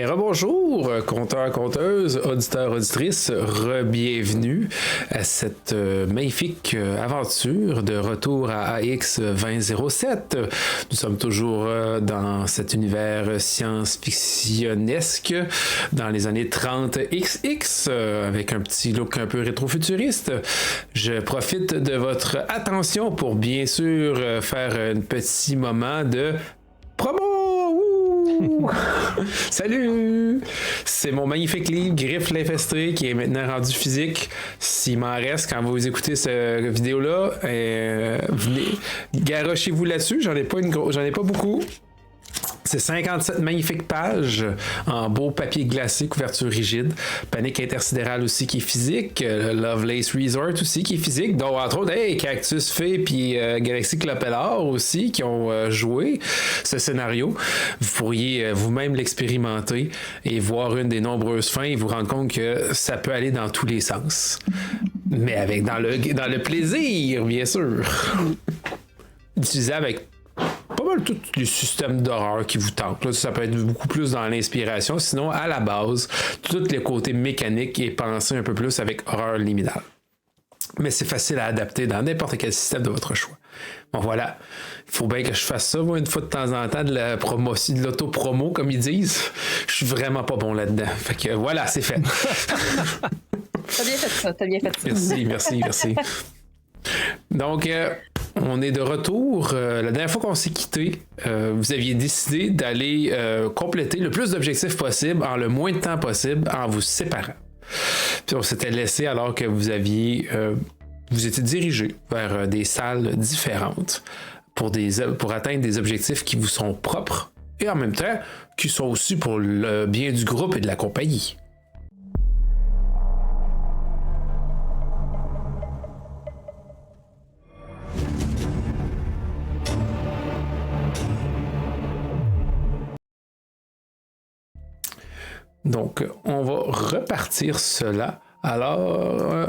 Rebonjour, compteurs, compteuses, auditeurs, auditrices, re-bienvenue à cette magnifique aventure de retour à AX 2007. Nous sommes toujours dans cet univers science-fictionnesque dans les années 30 XX avec un petit look un peu rétro-futuriste. Je profite de votre attention pour bien sûr faire un petit moment de promo! Salut! C'est mon magnifique livre Griffe l'infesté qui est maintenant rendu physique. S'il m'en reste quand vous écoutez cette vidéo-là, venez, garochez-vous là-dessus. J'en ai pas beaucoup. C'est 57 magnifiques pages en beau papier glacé, couverture rigide. Panique intersidérale aussi qui est physique. Lovelace Resort aussi qui est physique. Donc, entre autres, Cactus Fée puis Galaxy Clopelard aussi qui ont joué ce scénario. Vous pourriez vous-même l'expérimenter et voir une des nombreuses fins et vous rendre compte que ça peut aller dans tous les sens. Mais avec dans le plaisir, bien sûr. Utilisé avec pas mal tous les systèmes d'horreur qui vous tentent. Là, ça peut être beaucoup plus dans l'inspiration. Sinon, à la base, tout le côté mécanique est pensé un peu plus avec horreur liminale. Mais c'est facile à adapter dans n'importe quel système de votre choix. Bon, voilà. Il faut bien que je fasse ça, moi, une fois de temps en temps, de la promotion, de l'auto-promo, comme ils disent. Je suis vraiment pas bon là-dedans. Fait que voilà, c'est fait. T'as bien fait ça. Merci. Donc, on est de retour. La dernière fois qu'on s'est quitté, vous aviez décidé d'aller compléter le plus d'objectifs possible en le moins de temps possible en vous séparant. Puis on s'était laissé alors que vous étiez dirigé vers des salles différentes pour atteindre des objectifs qui vous sont propres et en même temps qui sont aussi pour le bien du groupe et de la compagnie. Donc, on va repartir cela. Alors,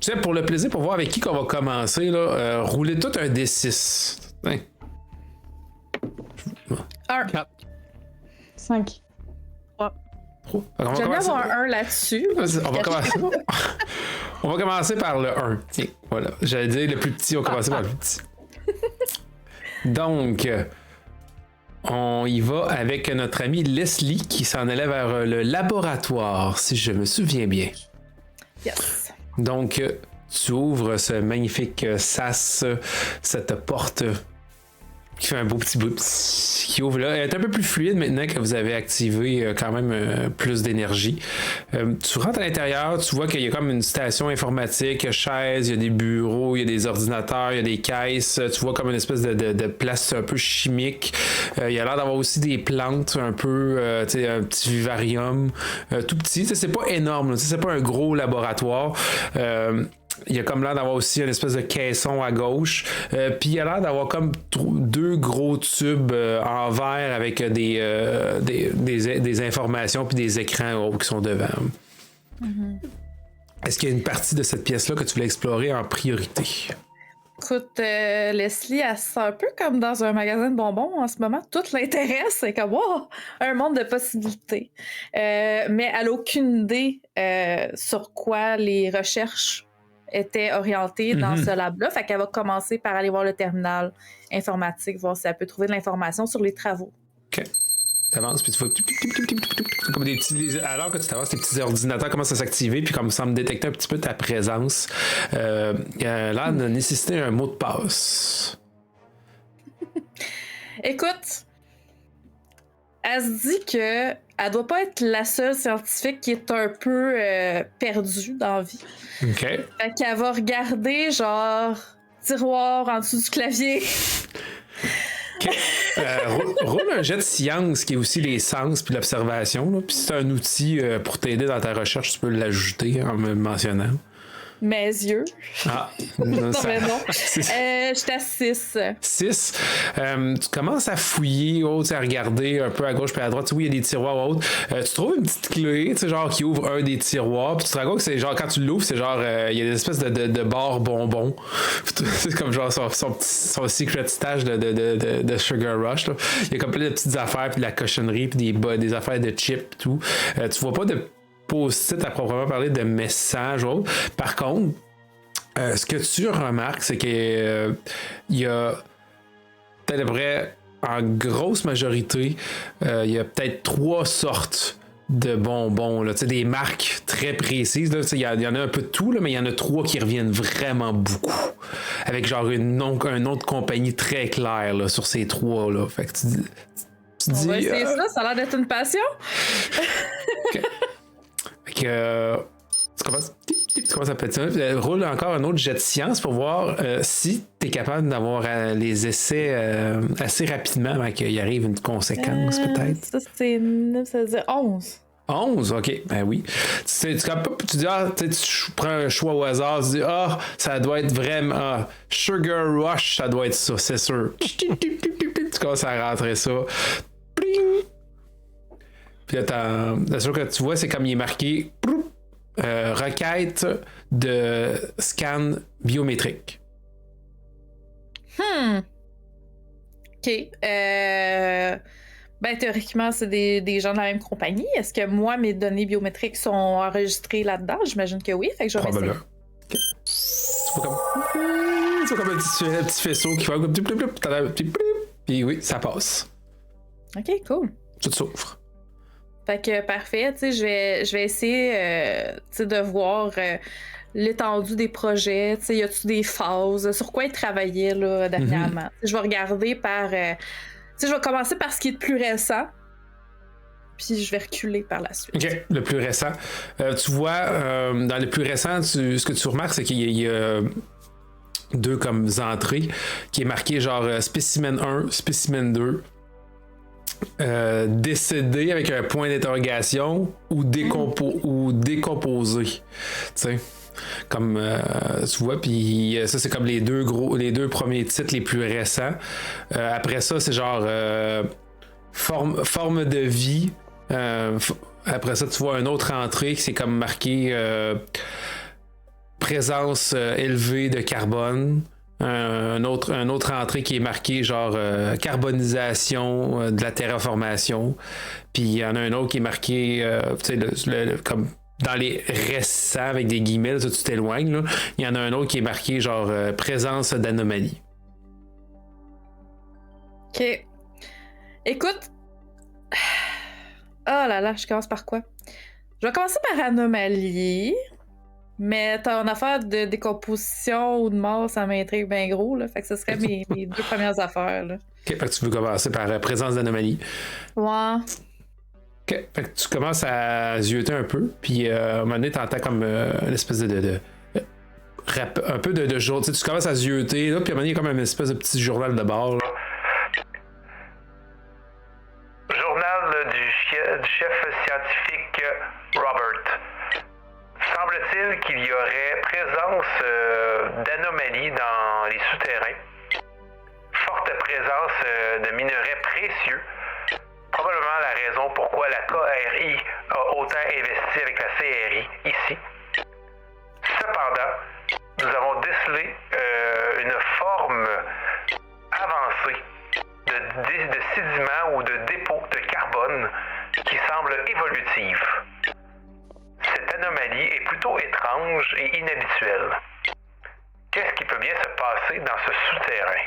tu sais, pour le plaisir, pour voir avec qui qu'on va commencer, là, roulez tout un D6. Hein? 1. 4. 5. 3. J'aime bien avoir un 1 là-dessus. On va commencer par le 1. Tiens, voilà. J'allais dire le plus petit, on va commencer par le plus petit. Donc... on y va avec notre ami Leslie qui s'en allait vers le laboratoire, si je me souviens bien. Yes. Donc, tu ouvres ce magnifique sas, cette porte qui fait un beau petit bout qui ouvre là. Elle est un peu plus fluide maintenant que vous avez activé quand même plus d'énergie. Tu rentres à l'intérieur, tu vois qu'il y a comme une station informatique, chaises, il y a des bureaux, il y a des ordinateurs, il y a des caisses. Tu vois comme une espèce de place un peu chimique. Il y a l'air d'avoir aussi des plantes un peu, tu sais, un petit vivarium tout petit. C'est pas énorme, c'est pas un gros laboratoire. Il y a comme l'air d'avoir aussi une espèce de caisson à gauche. Puis il y a l'air d'avoir comme 2 gros tubes en verre avec des informations puis des écrans en haut qui sont devant. Mm-hmm. Est-ce qu'il y a une partie de cette pièce-là que tu voulais explorer en priorité? Écoute, Leslie, elle se sent un peu comme dans un magasin de bonbons en ce moment. Tout l'intéresse, c'est comme wow, un monde de possibilités. Mais elle n'a aucune idée sur quoi les recherches était orientée dans ce lab-là. Fait qu'elle va commencer par aller voir le terminal informatique, voir si elle peut trouver de l'information sur les travaux. OK. T'avances, puis tu vois comme des petits... Alors que tu t'avances, tes petits ordinateurs commencent à s'activer, puis comme ça me détecter un petit peu ta présence. Là, on a nécessité un mot de passe. Écoute, elle se dit que elle doit pas être la seule scientifique qui est un peu perdue dans la vie. OK. Fait qu'elle va regarder, genre, tiroir en dessous du clavier. OK. Roule un jet de science qui est aussi les sens puis l'observation. Puis si c'est un outil pour t'aider dans ta recherche, tu peux l'ajouter en me mentionnant. mes yeux. Ah, Non, ça- mais non. c'est- J'étais à 6. 6. Tu commences à fouiller, à regarder un peu à gauche puis à droite. Tu sais, oui, il y a des tiroirs ou autres. Tu trouves une petite clé, tu sais, genre qui ouvre un des tiroirs. Puis tu te rends compte que c'est genre, quand tu l'ouvres, c'est genre, il y a des espèces de barres bonbons. C'est comme genre son secret stash de Sugar Rush. Là. Il y a comme plein de petites affaires, puis de la cochonnerie, puis des affaires de chips, et tout. Tu vois pas de post-it à proprement parler de messages ou autre. Par contre, ce que tu remarques, c'est que il y a peut-être à peu près, en grosse majorité, il y a peut-être 3 sortes de bonbons, là, des marques très précises. Il y en a un peu de tout, là, mais il y en a 3 qui reviennent vraiment beaucoup. Avec genre un nom de compagnie très clair là, sur ces 3. Là. Fait que tu On dis. va essayer ça a l'air d'être une passion. Okay. Fait que. Tu commences à péter. Roule encore un autre jet de science pour voir si tu es capable d'avoir les essais assez rapidement avant qu'il arrive une conséquence, peut-être. Ça, c'est 9, ça veut dire 11. 11, ok, ben oui. Tu dis, tu prends un choix au hasard, tu dis, ça doit être vraiment. Sugar Rush, ça doit être ça, c'est sûr. Tu commences à rentrer ça. Pling! Puis là, la chose que tu vois, c'est comme il est marqué. Requête de scan biométrique. OK. Ben, théoriquement, c'est des gens de la même compagnie. Est-ce que moi, mes données biométriques sont enregistrées là-dedans? J'imagine que oui. Fait que je vais essayer. Okay. Tu vois comme un petit faisceau qui fait comme puis oui, ça passe. OK, cool. Tout s'ouvre. Fait que parfait, tu sais, je vais essayer tu sais, de voir l'étendue des projets, tu sais, y a-tu des phases, sur quoi ils travaillaient là, dernièrement. Je vais regarder par... tu sais, je vais commencer par ce qui est le plus récent, puis je vais reculer par la suite. OK, le plus récent. Tu vois, dans le plus récent, ce que tu remarques, c'est qu'il y a 2 comme entrées qui est marqué genre spécimen 1, spécimen 2. Décédé avec un point d'interrogation ou décomposé. Tu sais. Comme tu vois, puis ça c'est comme les deux premiers titres les plus récents. Après ça, c'est genre forme de vie. Après ça, tu vois une autre entrée qui c'est comme marqué présence élevée de carbone. Un autre entrée qui est marqué genre carbonisation de la terraformation. Puis il y en a un autre qui est marqué comme dans les récents avec des guillemets, là, tu t'éloignes. Là. Il y en a un autre qui est marqué genre présence d'anomalie. OK. Écoute. Oh là là, je commence par quoi? Je vais commencer par anomalie. Mais ton affaire de décomposition ou de mort, ça m'intrigue bien gros. Là. Fait que ce serait mes 2 premières affaires. Là. OK, fait que tu veux commencer par présence d'anomalie. Ouais. OK, fait que tu commences à zioter un peu, puis à un moment donné, t'entends comme une espèce un peu de jour. Tu commences à zioter, là, puis à un moment donné, il y a comme une espèce de petit journal de bord. Là. Journal du chef scientifique Robert. Semble-t-il qu'il y aurait présence d'anomalies dans les souterrains. Forte présence de minerais précieux. Probablement la raison pourquoi la KRI a autant investi avec la CRI ici. Cependant, nous avons décelé une forme avancée de sédiments ou de dépôts de carbone qui semble évolutive. Cette anomalie est plutôt étrange et inhabituelle. Qu'est-ce qui peut bien se passer dans ce souterrain?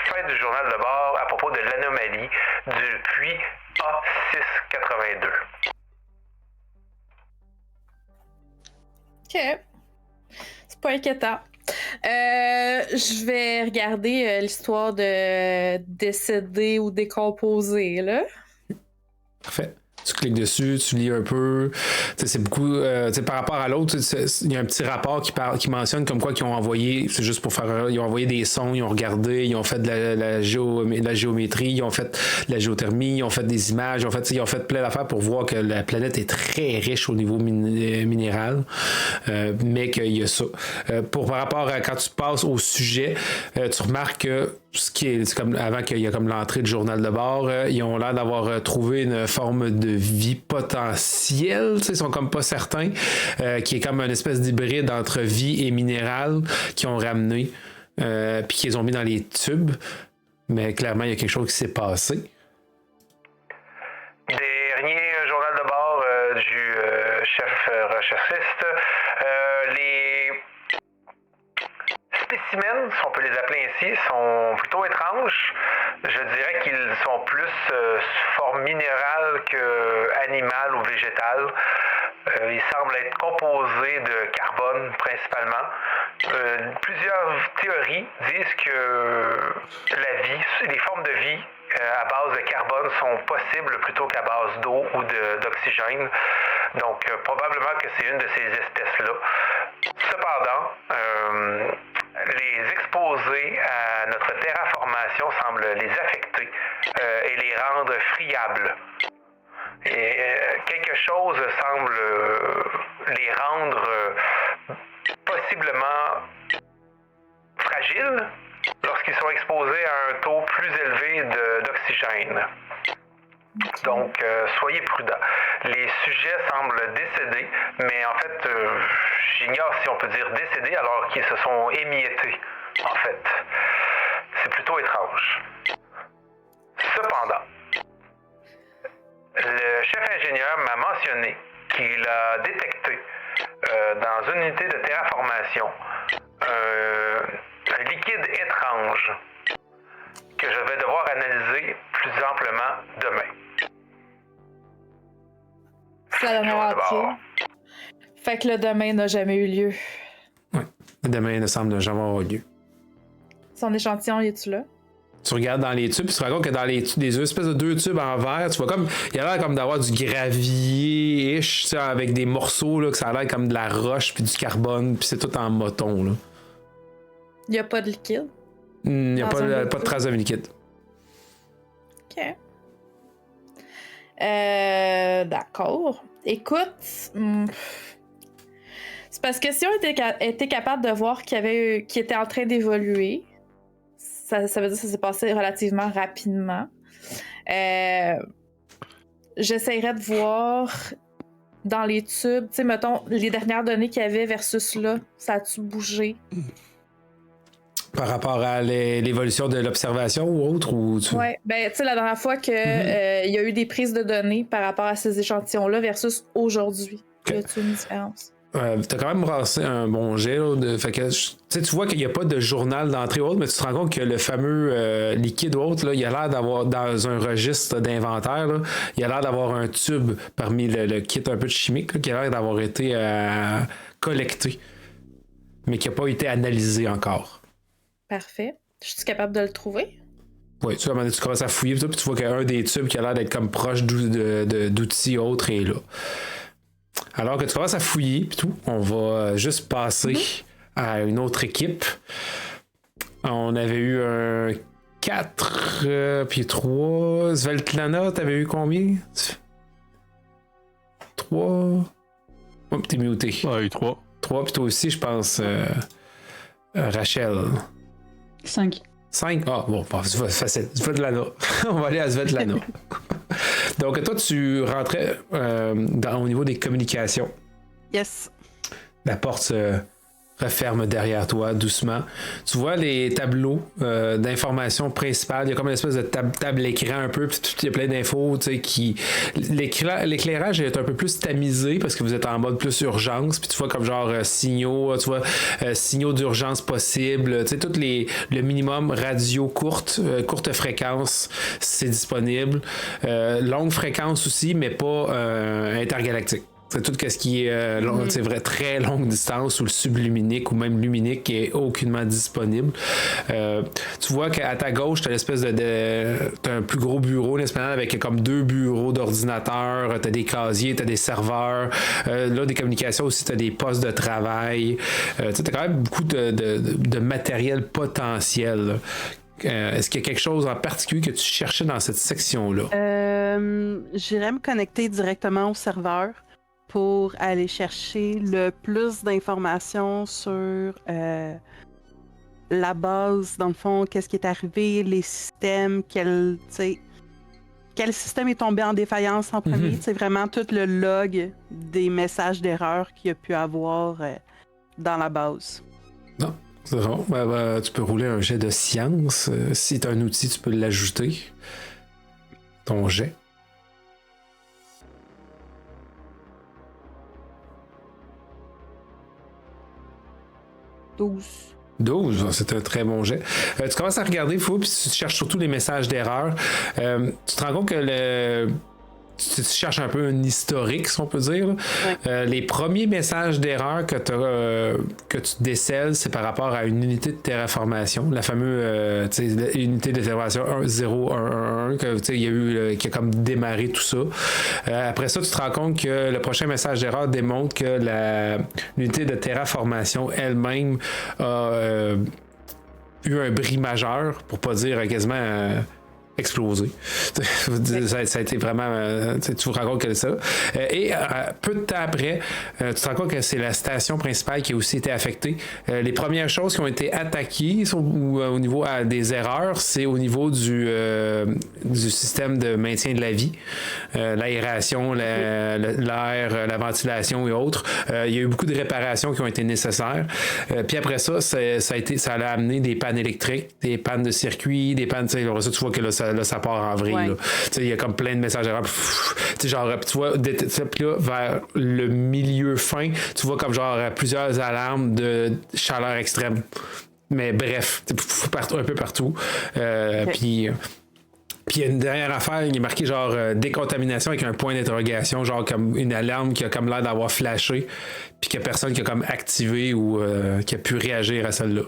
Fin du journal de bord à propos de l'anomalie du puits A682. OK. C'est pas inquiétant. Je vais regarder l'histoire de décédé ou décomposé, là. Parfait. Tu cliques dessus, tu lis un peu. C'est beaucoup. Par rapport à l'autre, il y a un petit rapport qui mentionne comme quoi qu'ils ont envoyé, c'est juste pour faire. Ils ont envoyé des sons, ils ont regardé, ils ont fait de la géométrie, ils ont fait de la géothermie, ils ont fait des images, ils ont fait plein d'affaires pour voir que la planète est très riche au niveau minéral, mais qu'il y a ça. Par rapport à quand tu passes au sujet, tu remarques que c'est comme avant qu'il y a comme l'entrée du journal de bord, ils ont l'air d'avoir trouvé une forme de vie potentielle, ils sont comme pas certains, qui est comme une espèce d'hybride entre vie et minéral qu'ils ont ramené, puis qu'ils ont mis dans les tubes, mais clairement il y a quelque chose qui s'est passé. Dernier journal de bord du chef recherchiste, les spécimens, si on peut les appeler ainsi, sont plutôt étranges. Je dirais qu'ils sont plus sous forme minérale qu'animale ou végétale. Ils semblent être composés de carbone principalement. Plusieurs théories disent que la vie, les formes de vie à base de carbone sont possibles plutôt qu'à base d'eau ou d'oxygène. Donc probablement que c'est une de ces espèces-là. Cependant, les exposer à notre terraformation semble les affecter et les rendre friables. Et quelque chose semble les rendre possiblement fragiles lorsqu'ils sont exposés à un taux plus élevé d'oxygène. Donc, soyez prudents. Les sujets semblent décédés, mais en fait, j'ignore si on peut dire décédés alors qu'ils se sont émiettés, en fait. C'est plutôt étrange. Cependant, le chef ingénieur m'a mentionné qu'il a détecté dans une unité de terraformation un liquide étrange que je vais devoir analyser plus amplement demain. C'est la dernière entrée. Fait que le demain n'a jamais eu lieu. Oui, le demain ne semble jamais avoir lieu. Son échantillon, est-tu là? Tu regardes dans les tubes, tu te rends compte que dans des espèces de 2 tubes en verre, tu vois comme. Il y a l'air comme d'avoir du gravier-ish, tu sais, avec des morceaux, là, que ça a l'air comme de la roche puis du carbone, puis c'est tout en moton, là. Il n'y a pas de liquide? Il n'y a pas de trace de liquide. OK. D'accord. Écoute, c'est parce que si on était capable de voir qu'il était en train d'évoluer, ça veut dire que ça s'est passé relativement rapidement. J'essaierais de voir dans les tubes, tu sais, mettons, les dernières données qu'il y avait versus là, ça a-tu bougé? Par rapport à l'évolution de l'observation ou autre? Oui, ben tu sais, la dernière fois qu'il y a eu des prises de données par rapport à ces échantillons-là versus aujourd'hui. Okay. Y a-t-il une différence? T'as quand même brassé un bon jet. Là, fait que, tu vois qu'il n'y a pas de journal d'entrée ou autre, mais tu te rends compte que le fameux liquide ou autre, là, il a l'air d'avoir, dans un registre d'inventaire, là, il a l'air d'avoir un tube parmi le kit un peu de chimique là, qui a l'air d'avoir été collecté, mais qui n'a pas été analysé encore. Parfait. Je suis capable de le trouver? Oui, tu commences à fouiller, puis tu vois qu'il y a un des tubes qui a l'air d'être comme proche d'outils autres et là. Alors que tu commences à fouiller, puis tout, on va juste passer à une autre équipe. On avait eu un 4, puis 3. Svetlana, t'avais eu combien? 3. Oh, t'es muté. Ah, eu 3. 3, puis toi aussi, je pense, Rachel. 5. 5? Ah, bon, c'est facile. Svetlana. On va aller à Svetlana. Donc, toi, tu rentrais au niveau des communications. Yes. La porte se referme derrière toi, doucement. Tu vois les tableaux d'informations principales. Il y a comme une espèce de table écran un peu, puis il y a plein d'infos, tu sais, qui... L'éclairage est un peu plus tamisé parce que vous êtes en mode plus urgence, puis tu vois comme genre signaux, tu vois, signaux d'urgence possibles, tu sais, tout le minimum radio courte fréquence, c'est disponible. Longue fréquence aussi, mais pas intergalactique. C'est tout ce qui est c'est vrai, très longue distance ou le subluminique ou même luminique qui est aucunement disponible. Tu vois qu'à ta gauche, tu as l'espèce t'as un plus gros bureau, avec comme 2 bureaux d'ordinateurs, tu as des casiers, tu as des serveurs, là, des communications aussi, tu as des postes de travail. Tu as quand même beaucoup de matériel potentiel. Est-ce qu'il y a quelque chose en particulier que tu cherchais dans cette section-là? J'irais me connecter directement au serveur pour aller chercher le plus d'informations sur la base, dans le fond, qu'est-ce qui est arrivé, les systèmes, quel système est tombé en défaillance en premier. C'est vraiment tout le log des messages d'erreur qu'il y a pu avoir dans la base. Non, c'est bon. Tu peux rouler un jet de science. Si tu as un outil, tu peux l'ajouter. Ton jet. 12, c'est un très bon jet. Tu commences à regarder, puis tu cherches surtout les messages d'erreur. Tu te rends compte que tu cherches un peu un historique, si on peut dire. Ouais. Les premiers messages d'erreur que tu décèles, c'est par rapport à une unité de terraformation, la fameuse unité de terraformation 0111 qui a comme démarré tout ça. Après ça, tu te rends compte que le prochain message d'erreur démontre que l'unité de terraformation elle-même a eu un bris majeur, pour pas dire quasiment explosé. Ça a été vraiment... tu te rends compte que c'est ça. Et peu de temps après, tu te rends compte que c'est la station principale qui a aussi été affectée. Les premières choses qui ont été attaquées au niveau des erreurs, c'est au niveau du système de maintien de la vie. L'aération, l'air, la ventilation et autres. Il y a eu beaucoup de réparations qui ont été nécessaires. Puis après ça, ça a amené des pannes électriques, des pannes de circuit, des pannes... Tu vois que là, ça part en vrille. Ouais. Il y a comme plein de messages erreurs. Genre, tu vois, puis là, vers le milieu fin, tu vois comme genre plusieurs alarmes de chaleur extrême. Mais bref, un peu partout. Puis il y a une dernière affaire, il est marqué genre décontamination avec un point d'interrogation, genre comme une alarme qui a comme l'air d'avoir flashé, puis qu'il n'y a personne qui a comme activé ou qui a pu réagir à celle-là.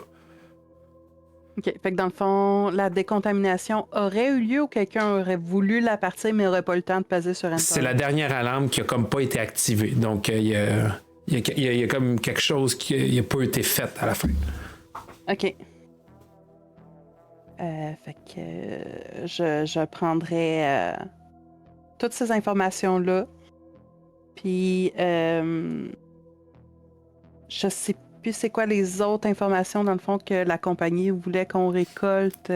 OK. Fait que dans le fond, la décontamination aurait eu lieu ou quelqu'un aurait voulu la partir mais n'aurait pas eu le temps de passer sur Enter? C'est la dernière alarme qui a comme pas été activée. Donc, il y a comme quelque chose qui n'a pas été fait à la fin. OK. Fait que je prendrais toutes ces informations-là. Puis, je sais plus c'est quoi les autres informations, dans le fond, que la compagnie voulait qu'on récolte.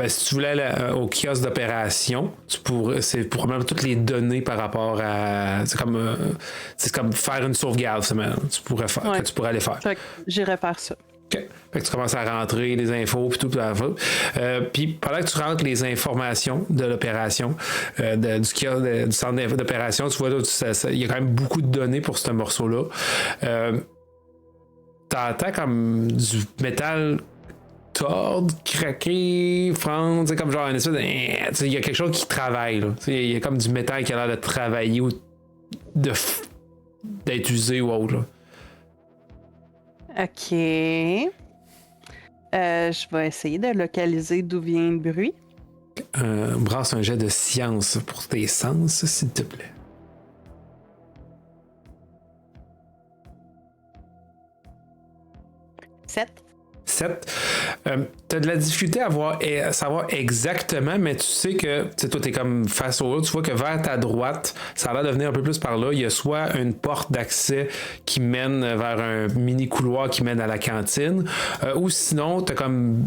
Si tu voulais aller au kiosque d'opération, c'est probablement toutes les données par rapport à... C'est comme faire une sauvegarde, tu pourrais faire, que tu pourrais aller faire. Fait que j'irais faire ça. OK. Fait que tu commences à rentrer les infos puis tout. Puis pendant que tu rentres les informations de l'opération, du centre d'opération, tu vois, il y a quand même beaucoup de données pour ce morceau-là. T'entends comme du métal tordre, craquer, fendre, c'est comme genre une espèce de... Il y a quelque chose qui travaille, là. Il y a comme du métal qui a l'air de travailler ou d'être usé ou autre, là. OK. Je vais essayer de localiser d'où vient le bruit. Brasse un jet de science pour tes sens, s'il te plaît. 7. T'as de la difficulté à savoir exactement, mais tu sais que toi, t'es comme face au haut, tu vois que vers ta droite, ça a l'air de venir un peu plus par là. Il y a soit une porte d'accès qui mène vers un mini couloir qui mène à la cantine, ou sinon, t'as comme,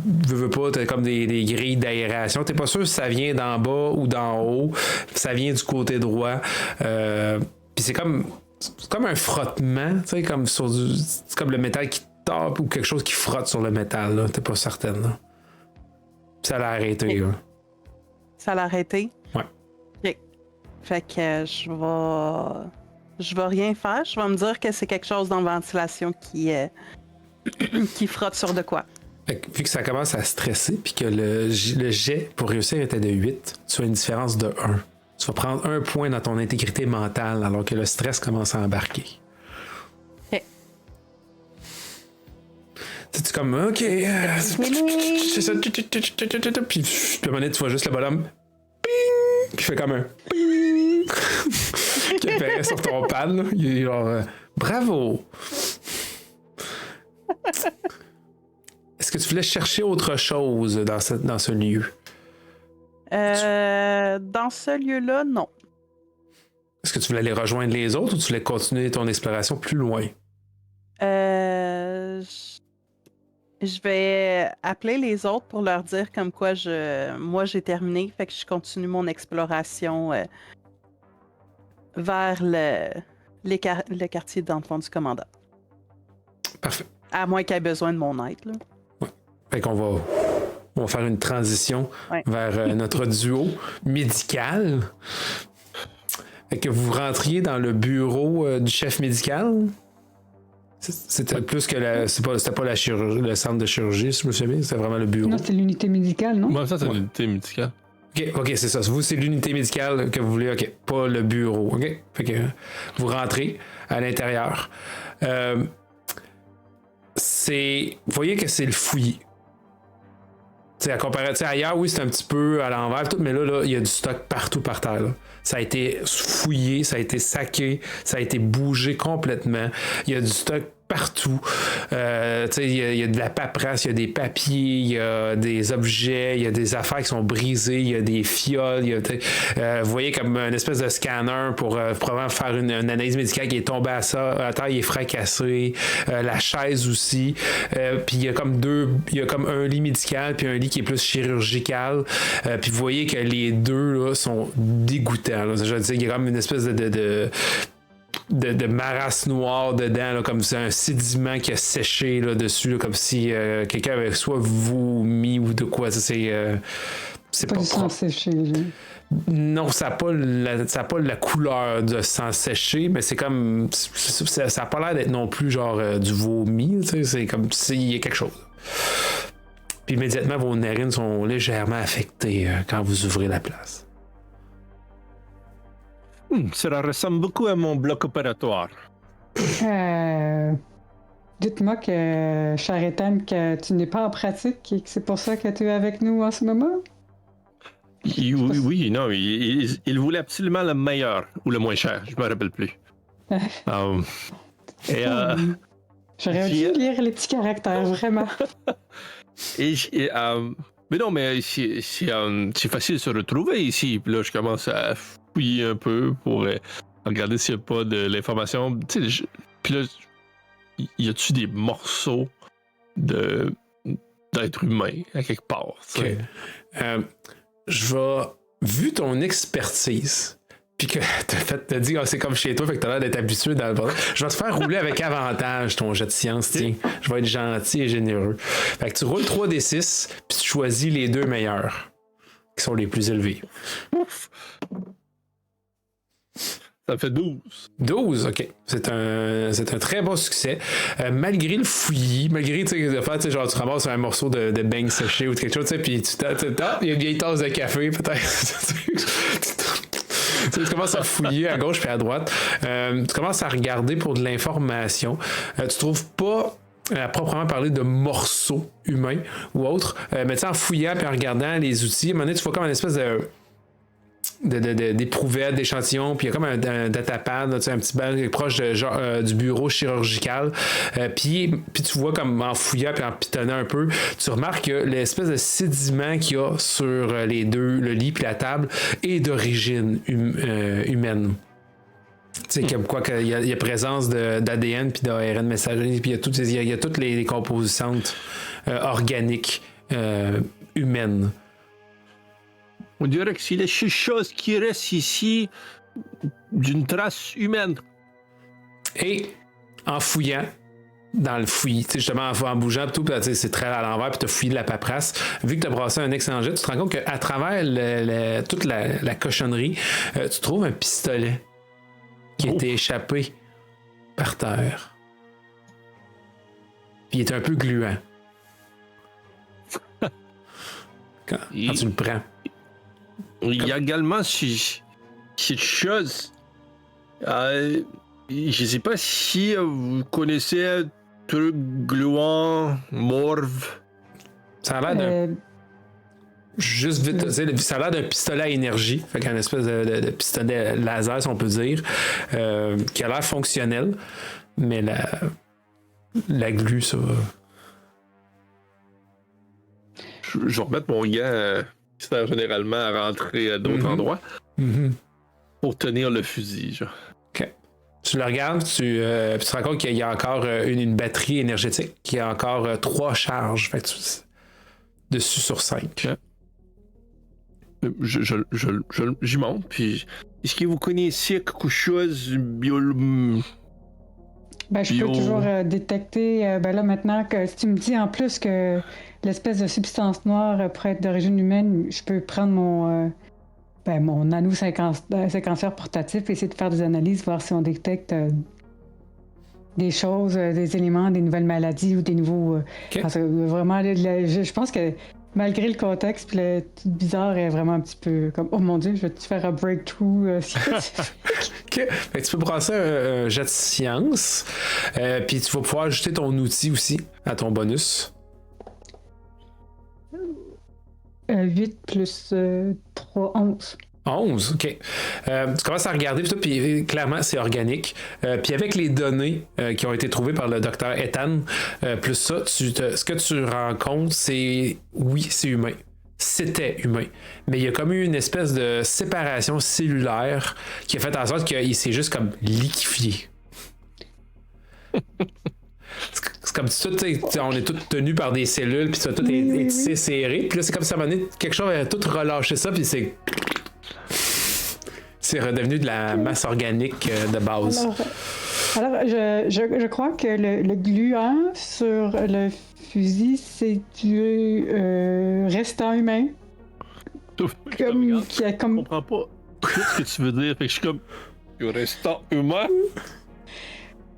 t'as comme des grilles d'aération. T'es pas sûr si ça vient d'en bas ou d'en haut. Ça vient du côté droit. Puis c'est comme un frottement, tu sais, c'est comme le métal qui ou quelque chose qui frotte sur le métal, là. T'es pas certaine, là. Ça l'a arrêté, okay. Là. Ça l'a arrêté? Ouais. OK. Fait que je vais rien faire. Je vais me dire que c'est quelque chose dans la ventilation qui frotte sur de quoi. Fait que, vu que ça commence à stresser, puis que le jet pour réussir était de 8, tu as une différence de 1. Tu vas prendre 1 point dans ton intégrité mentale alors que le stress commence à embarquer. Ok. C'est comme, ok, c'est ça, puis à un moment donné, tu vois juste le bonhomme, ping, qui fait comme un ping, qui apparaît sur ton pad, là. Il est genre, bravo. Est-ce que tu voulais chercher autre chose dans ce lieu? Dans ce lieu-là, non. Est-ce que tu voulais aller rejoindre les autres ou tu voulais continuer ton exploration plus loin? Je vais appeler les autres pour leur dire comme quoi moi j'ai terminé, fait que je continue mon exploration vers le quartier dans le fond du commandant. Parfait. À moins qu'il ait besoin de mon aide, là. Ouais. Fait qu'on va faire une transition vers notre duo médical. Fait que vous rentriez dans le bureau du chef médical. C'était plus que c'était pas le centre de chirurgie, si je me souviens bien, c'était vraiment le bureau. Non, c'est l'unité médicale, non? Moi, ça, c'est l'unité médicale. OK, c'est ça. Vous, c'est l'unité médicale que vous voulez, OK, pas le bureau. OK? Fait que vous rentrez à l'intérieur. Vous voyez que c'est le fouillis. À comparer, ailleurs, oui, c'est un petit peu à l'envers, mais là, il y a du stock partout par terre. Là. Ça a été fouillé, ça a été saqué, ça a été bougé complètement. Il y a du stock partout. Il y a de la paperasse, il y a des papiers, il y a des objets, il y a des affaires qui sont brisées, il y a des fioles. Vous voyez comme une espèce de scanner pour probablement faire une analyse médicale qui est tombée à terre, il est fracassé. La chaise aussi. Puis il y a comme un lit médical puis un lit qui est plus chirurgical. Puis vous voyez que les deux là, sont dégoûtants. Là. Je veux dire, il y a comme une espèce de marasse noire dedans, là, comme si un sédiment qui a séché là, dessus, là, comme si quelqu'un avait soit vomi ou de quoi. Ça, c'est Pas pas du sang séché. Non, ça n'a pas la couleur de sang séché, mais c'est comme. Ça n'a pas l'air d'être non plus genre du vomi. C'est comme s'il y a quelque chose. Puis immédiatement, vos narines sont légèrement affectées quand vous ouvrez la place. Cela ressemble beaucoup à mon bloc opératoire. Dites-moi que, cher Ethan, que tu n'es pas en pratique et que c'est pour ça que tu es avec nous en ce moment? Oui, non, il voulait absolument le meilleur ou le moins cher, je me rappelle plus. J'aurais dû lire les petits caractères, vraiment. Mais non, mais c'est facile de se retrouver ici. Puis là, je commence à fouiller un peu pour regarder s'il n'y a pas de l'information. Puis là, y a-tu des morceaux d'être humain à quelque part? Okay. Vu ton expertise, puis que t'as dit c'est comme chez toi, fait que t'as l'air d'être habitué dans le bordel, je vais te faire rouler avec avantage ton jet de science, tiens. Je vais être gentil et généreux. Fait que tu roules 3d6, puis tu choisis les 2 meilleurs, qui sont les plus élevés. Ouf! Ça fait 12. 12, OK. C'est un très bon succès. Malgré le fouillis, malgré, tu sais, genre, tu ramasses un morceau de beigne séché ou quelque chose, tu sais, puis il y a une vieille tasse de café, peut-être. Tu commences à fouiller à gauche puis à droite. Tu commences à regarder pour de l'information. Tu trouves pas à proprement parler de morceaux humains ou autres. Mais tu sais, en fouillant puis en regardant les outils, à un moment donné, tu vois comme une espèce d'éprouvettes, d'échantillons, puis il y a comme un datapad, un petit banc proche du bureau chirurgical. Puis tu vois comme en fouillant puis en pitonnant un peu, tu remarques que l'espèce de sédiment qu'il y a sur les deux, le lit puis la table, est d'origine humaine. Tu sais, comme quoi qu'il y a présence d'ADN puis d'ARN messager, puis il y a toutes les composantes organiques humaines. On dirait que c'est la seule chose qui reste ici d'une trace humaine. Et en fouillant dans le fouillis, justement en bougeant tout, c'est très à l'envers, puis tu as fouillé de la paperasse. Vu que tu as brassé un excellent jet, tu te rends compte qu'à travers toute la cochonnerie, tu trouves un pistolet qui a été échappé par terre. Puis il est un peu gluant. Quand tu le prends. Il y a également Cette chose. Je sais pas si vous connaissez un truc gluant, morve. Ça a l'air d'un. Juste vite, te dire, ça a l'air d'un pistolet à énergie, fait qu'un espèce de pistolet laser, si on peut dire, qui a l'air fonctionnel, mais la glu, ça. Je vais remettre mon gant qui sert généralement à rentrer à d'autres endroits pour tenir le fusil. Genre. OK. Tu le regardes, puis tu te rends compte qu'il y a encore une batterie énergétique qui a encore 3 charges, fait que dessus sur 5. Okay. J'y monte, puis est-ce que vous connaissez quelque chose Ben, je peux toujours détecter, là maintenant que si tu me dis en plus que l'espèce de substance noire pourrait être d'origine humaine, je peux prendre mon nano-séquenceur portatif et essayer de faire des analyses, voir si on détecte des choses, des éléments, des nouvelles maladies ou des nouveaux... Parce que vraiment, je pense que malgré le contexte, puis le truc bizarre est vraiment un petit peu comme « Oh mon Dieu, je vais-tu faire un breakthrough scientifique? » OK. Fait que tu peux brasser un jet de science, puis tu vas pouvoir ajouter ton outil aussi à ton bonus. 8 plus 3, 11. 11, OK. Tu commences à regarder, puis clairement, c'est organique. Puis avec les données qui ont été trouvées par le docteur Ethan, plus ça, ce que tu rencontres, c'est... Oui, c'est humain. C'était humain. Mais il y a comme eu une espèce de séparation cellulaire qui a fait en sorte qu'il s'est juste comme liquéfié. C'est comme si on est tous tenus par des cellules, puis tout est tissé serré. Puis là, c'est comme si à un moment donné, quelque chose a tout relâché ça, puis c'est redevenu de la masse organique de base. Alors je crois que le gluant sur le fusil, c'est du restant humain. Je comprends pas ce que tu veux dire. Fait que je suis comme du restant humain.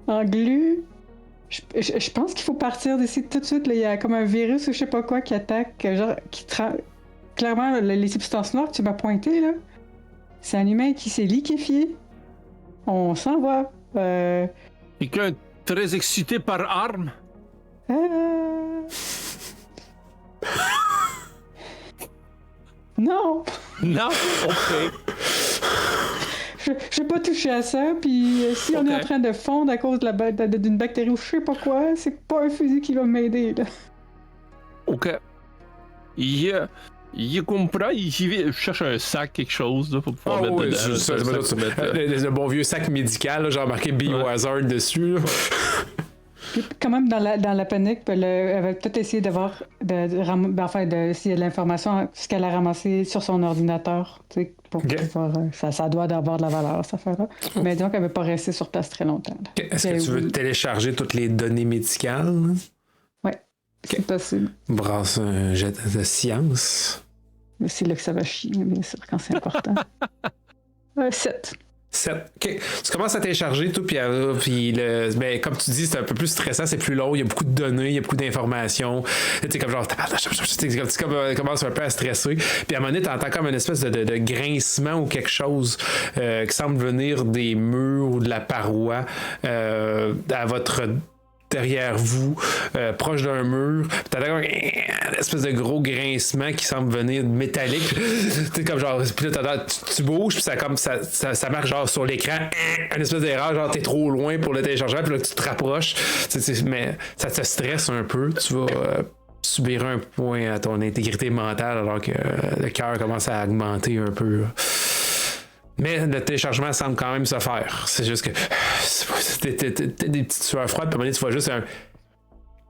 En glu, je pense qu'il faut partir d'ici tout de suite. Il y a comme un virus ou je sais pas quoi qui attaque, genre clairement les substances noires que tu m'as pointées là. C'est un humain qui s'est liquéfié. On s'en va. Quelqu'un très excité par arme? Non! Non? Ok. Je vais pas toucher à ça, puis si on est en train de fondre à cause d'une bactérie ou je sais pas quoi, c'est pas un fusil qui va m'aider, là. Ok. Il comprend, je cherche un sac, quelque chose, là, pour pouvoir mettre dedans. Le bon vieux sac médical, là, j'ai remarqué Biohazard dessus. Là. Puis, quand même, dans la panique, elle va peut-être essayer de voir, s'il y a de l'information, ce qu'elle a ramassé sur son ordinateur, tu sais, pour pouvoir, ça doit avoir de la valeur, cette affaire-là. Mais donc, elle ne veut pas rester sur place très longtemps. Est-ce que tu veux télécharger toutes les données médicales? Oui, c'est possible. Brasse un jet de science. Mais c'est là que ça va chier, bien sûr, quand c'est important. 7. 7. OK. Tu commences à télécharger tout, puis comme tu dis, c'est un peu plus stressant, c'est plus long, il y a beaucoup de données, il y a beaucoup d'informations. Tu sais, comme genre, tu commences un peu à stresser. Puis à un moment donné, tu entends comme une espèce de grincement ou quelque chose qui semble venir des murs ou de la paroi à votre derrière vous, proche d'un mur, puis t'as une espèce de gros grincement qui semble venir métallique. Tu comme genre, puis là tu bouges, puis ça marque genre sur l'écran, une espèce d'erreur, genre t'es trop loin pour le télécharger, puis là tu te rapproches, mais ça te stresse un peu, tu vas subir un point à ton intégrité mentale alors que le cœur commence à augmenter un peu. Mais le téléchargement semble quand même se faire. C'est juste que t'as des petites sueurs froides, puis à un moment donné,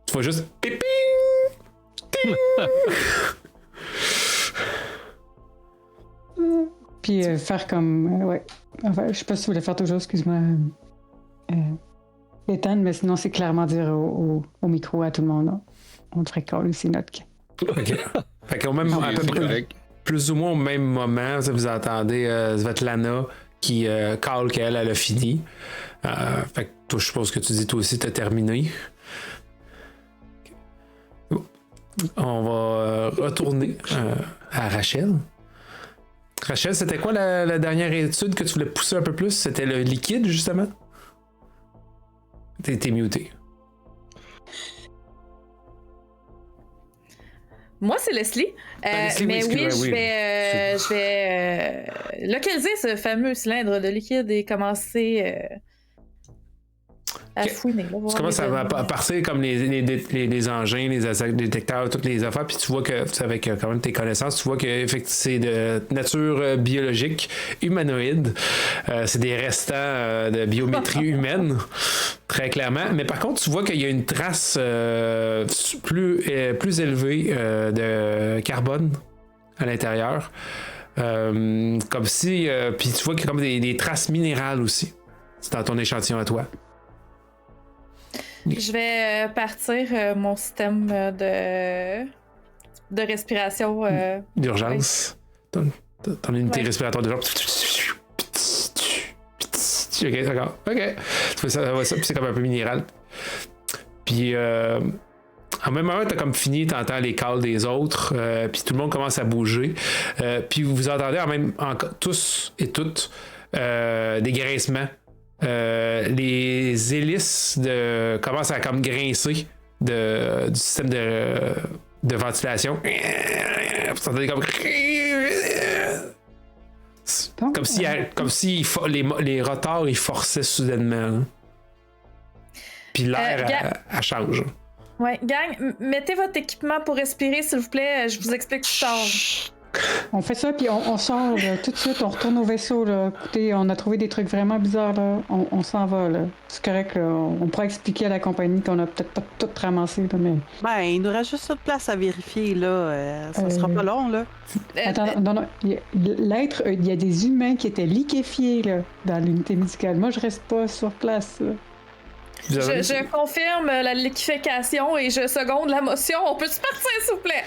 tu vois juste piping! Puis faire comme... ouais. Enfin, je sais pas si tu voulais faire toujours, excuse-moi. Éteindre, mais sinon, c'est clairement dire au micro à tout le monde. Là. On devrait coller aussi notre cas. OK. Fait qu'au même à peu près... Plus ou moins au même moment, vous entendez Svetlana qui call qu'elle a fini. Fait que toi, je suppose que tu dis toi aussi t'as terminé. On va retourner à Rachel. Rachel, c'était quoi la dernière étude que tu voulais pousser un peu plus? C'était le liquide, justement? T'es muté. Moi, c'est Leslie. Leslie, mais oui, excuse-moi, je vais localiser ce fameux cylindre de liquide et commencer à fouiner. Là, Tu commences à partir comme les engins, les détecteurs, toutes les affaires, puis tu vois que, avec quand même tes connaissances, tu vois que c'est de nature biologique, humanoïde. C'est des restants de biométrie humaine, très clairement. Mais par contre, tu vois qu'il y a une trace plus élevée de carbone à l'intérieur. Comme si... puis tu vois qu'il y a comme des traces minérales aussi. C'est dans ton échantillon à toi. Je vais partir mon système de respiration. D'urgence. Ton unité respiratoire d'urgence. Ok, d'accord. Ok. Tu fais ça, puis c'est comme un peu minéral. Puis, en même moment, t'as comme fini, t'entends les calls des autres, puis tout le monde commence à bouger. Puis vous entendez tous et toutes des grincements. Les hélices commencent à comme grincer du système de ventilation. Vous entendez comme si les rotors ils forçaient soudainement. Hein. Puis l'air elle change. Ouais, gang, mettez votre équipement pour respirer, s'il vous plaît. Je vous explique plus tard. On fait ça, puis on sort là, tout de suite, on retourne au vaisseau. Là. Écoutez, on a trouvé des trucs vraiment bizarres. Là. On s'en va. Là. C'est correct. Là. On pourra expliquer à la compagnie qu'on a peut-être pas tout ramassé. Là, mais... Ben, il nous reste juste une place à vérifier. Là. Ça sera pas long. Là. Attends, non. L'être, il y a des humains qui étaient liquéfiés là, dans l'unité médicale. Moi, je reste pas sur place. Là. Je confirme la liquéfaction et je seconde la motion. On peut-tu partir, s'il vous plaît?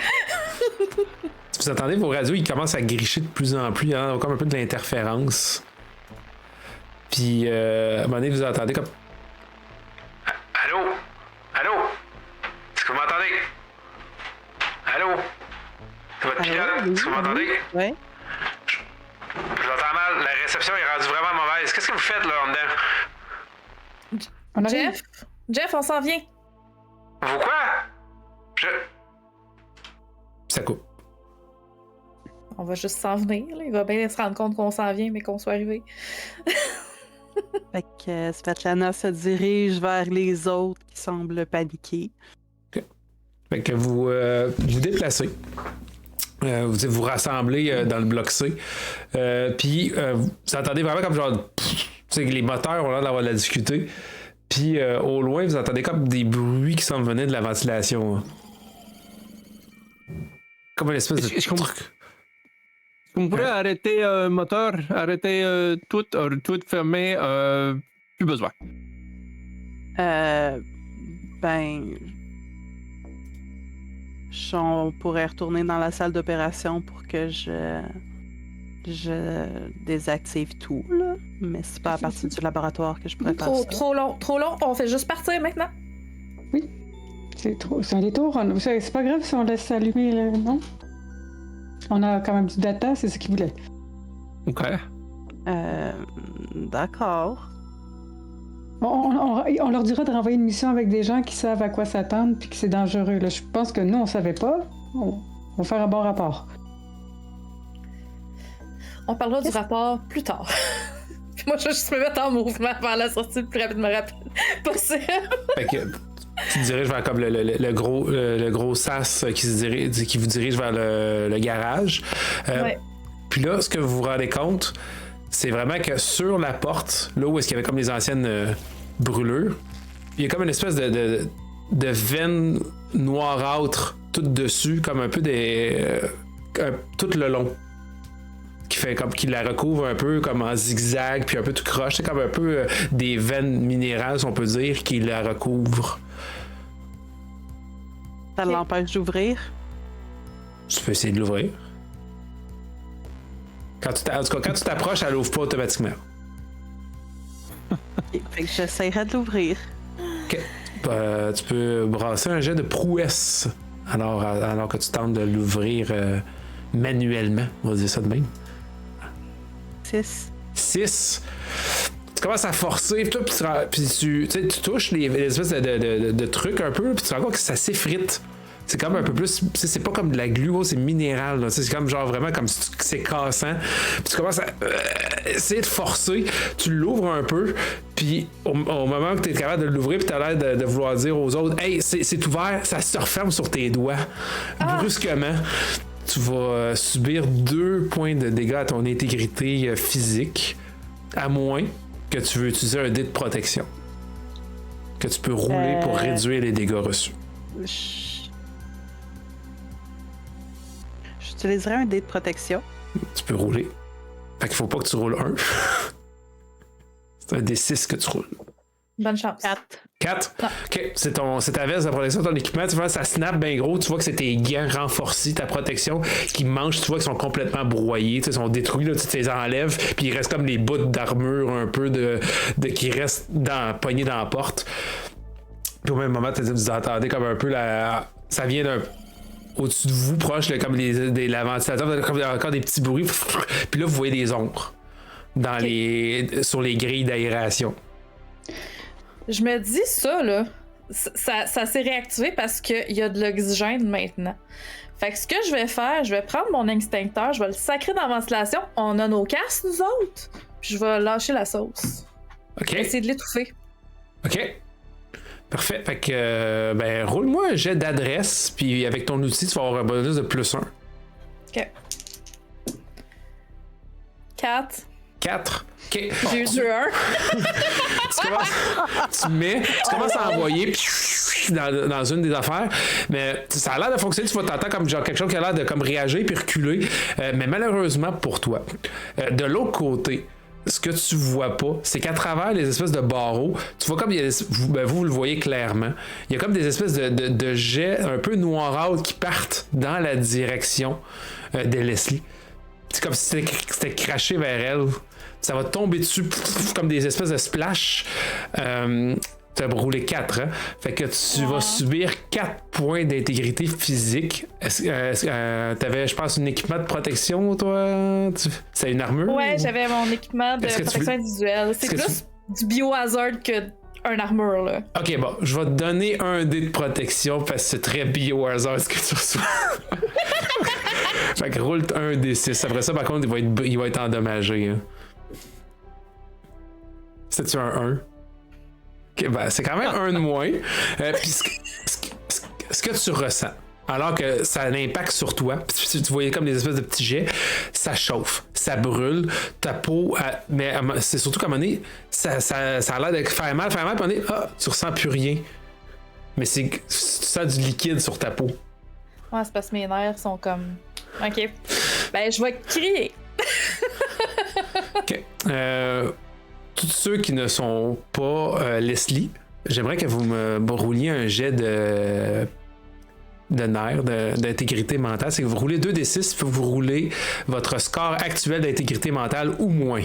Vous entendez vos radios, ils commencent à gricher de plus en plus, hein, comme un peu de l'interférence. Puis, à un moment donné, vous entendez comme... Allô? Allô? Est-ce que vous m'entendez? Allô? C'est votre pilote? Est-ce que vous m'entendez? Oui. Je vous entends mal. La réception est rendue vraiment mauvaise. Qu'est-ce que vous faites, là, en dedans? Jeff, on s'en vient. Vous quoi? Ça coupe. On va juste s'en venir. Là. Il va bien se rendre compte qu'on s'en vient, mais qu'on soit arrivé. Fait que Svetlana se dirige vers les autres qui semblent paniquer. Okay. Fait que vous vous déplacez. Vous rassemblez dans le bloc C. Puis vous entendez vraiment comme genre... les moteurs ont l'air d'avoir de la difficulté. Puis au loin, vous entendez comme des bruits qui semblent venir de la ventilation. Hein. Comme une espèce de truc. On pourrait arrêter le moteur, arrêter tout fermé, plus besoin. On pourrait retourner dans la salle d'opération pour que je désactive tout, là. Mais c'est pas à partir du laboratoire que je pourrais faire ça. Trop long. On fait juste partir maintenant. Oui. C'est un détour. C'est pas grave si on laisse s'allumer, là, non? On a quand même du data, c'est ce qu'ils voulaient. OK. D'accord. On leur dira de renvoyer une mission avec des gens qui savent à quoi s'attendre puis que c'est dangereux. Là. Je pense que nous, on savait pas. On va faire un bon rapport. On parlera du rapport plus tard. Puis moi, je vais juste me mettre en mouvement vers la sortie le plus rapidement possible. Fait que tu te diriges vers comme le gros sas qui vous dirige vers le garage. Ouais. Puis là, ce que vous vous rendez compte, c'est vraiment que sur la porte, là où est-ce qu'il y avait comme les anciennes brûlures, il y a comme une espèce de veine noirâtre tout dessus, comme un peu tout le long. Qui la recouvre un peu comme en zigzag, puis un peu tout croche. C'est comme un peu des veines minérales, si on peut dire, qui la recouvrent. Ça l'empêche d'ouvrir? Tu peux essayer de l'ouvrir. Quand tu t'approches, elle ouvre pas automatiquement. Fait que j'essaierai de l'ouvrir. OK. Tu peux brasser un jet de prouesse alors que tu tentes de l'ouvrir manuellement, on va dire ça de même. 6. 6. Tu commences à forcer, puis tu touches les espèces de trucs un peu, puis tu te rends compte que ça s'effrite. C'est comme un peu plus. C'est pas comme de la glu, c'est minéral. Là. C'est comme genre vraiment comme si c'est cassant. Puis tu commences à essayer de forcer. Tu l'ouvres un peu. Puis au moment que tu es capable de l'ouvrir, puis tu as l'air de vouloir dire aux autres, hey, c'est ouvert, ça se referme sur tes doigts. Brusquement. Tu vas subir 2 points de dégâts à ton intégrité physique, à moins que tu veux utiliser un dé de protection. Que tu peux rouler pour réduire les dégâts reçus. J'utiliserai un dé de protection. Tu peux rouler. Fait qu'il faut pas que tu roules 1. C'est un D6 que tu roules. Bonne chance. 4. OK. C'est ta veste de protection, ton équipement. Tu vois, ça snap bien gros. Tu vois que c'est tes gants renforcés, ta protection, qui mangent. Tu vois qu'ils sont complètement broyés. Ils sont détruits. Là, tu les enlèves. Puis il reste comme des bouts d'armure un peu qui restent pognés dans la porte. Puis au même moment, vous entendez comme un peu ça vient d'un. Au-dessus de vous, proche, là, comme la ventilateur, comme encore des petits bruits. Puis là, vous voyez des ombres sur les grilles d'aération. Je me dis ça, là. Ça s'est réactivé parce qu'il y a de l'oxygène maintenant. Fait que ce que je vais faire, je vais prendre mon extincteur, je vais le sacrer dans la ventilation. On a nos casques, nous autres. Puis je vais lâcher la sauce. OK. Essayer de l'étouffer. OK. Parfait. Fait que, roule-moi un jet d'adresse, puis avec ton outil, tu vas avoir un bonus de +1. OK. 4. 4. OK. J'ai eu 2-1. Tu commences à envoyer dans une des affaires, mais ça a l'air de fonctionner. Tu vas t'entendre comme genre quelque chose qui a l'air de comme réagir puis reculer, mais malheureusement pour toi. De l'autre côté, ce que tu vois pas, c'est qu'à travers les espèces de barreaux, tu vois comme vous le voyez clairement, il y a comme des espèces de jets un peu noirâtres qui partent dans la direction de Leslie. C'est comme si c'était craché vers elle. Ça va tomber dessus comme des espèces de splash. Tu as brûlé 4, hein? Fait que tu vas subir 4 points d'intégrité physique. T'avais, je pense, un équipement de protection, toi? C'est une armure? Ouais, j'avais mon équipement de protection individuelle. C'est plus du biohazard que un armure, là. Ok, bon, je vais te donner un dé de protection parce que c'est très biohazard ce que tu reçois. Fait que roule un D6. Après ça, par contre, il va être endommagé. Hein. C'est-tu un 1? Okay, ben, c'est quand même un de moins. Puis ce que tu ressens, alors que ça a un impact sur toi, tu voyais comme des espèces de petits jets, ça chauffe, ça brûle, ta peau, mais c'est surtout qu'à un moment donné, ça a l'air de faire mal, puis à un moment donné, tu ressens plus rien. Mais tu sens du liquide sur ta peau. Ouais, c'est parce que mes nerfs sont comme... OK. Ben, je vais crier. OK. Tous ceux qui ne sont pas Leslie, j'aimerais que vous me rouliez un jet de nerfs, d'intégrité mentale. C'est que vous roulez 2d6, puis vous roulez votre score actuel d'intégrité mentale ou moins.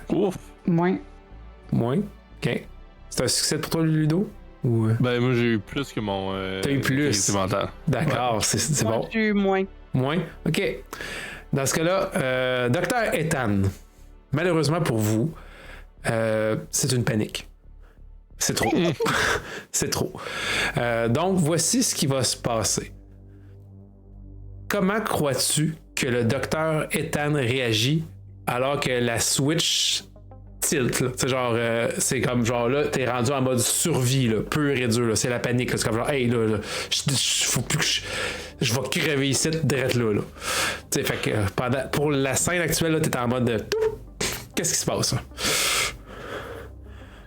Ouf. Moins. Moins? OK. C'est un succès pour toi, Ludo? Ou... Ben, moi, j'ai eu plus que mon... T'as eu plus? Mental. D'accord, ouais. c'est bon. J'ai eu moins. Moins? OK. Dans ce cas-là, Dr. Ethan, malheureusement pour vous, c'est une panique. C'est trop. C'est trop. Donc, voici ce qui va se passer. Comment crois-tu que le Dr. Ethan réagit alors que la Switch tilt? Là? C'est genre, c'est comme genre là, t'es rendu en mode survie, là, pur et dur. Là. C'est la panique. Là. C'est comme genre, hey, là faut plus que je vais crever ici, direct là. Tu sais, fait que pour la scène actuelle, là, t'es en mode de. Qu'est-ce qui se passe?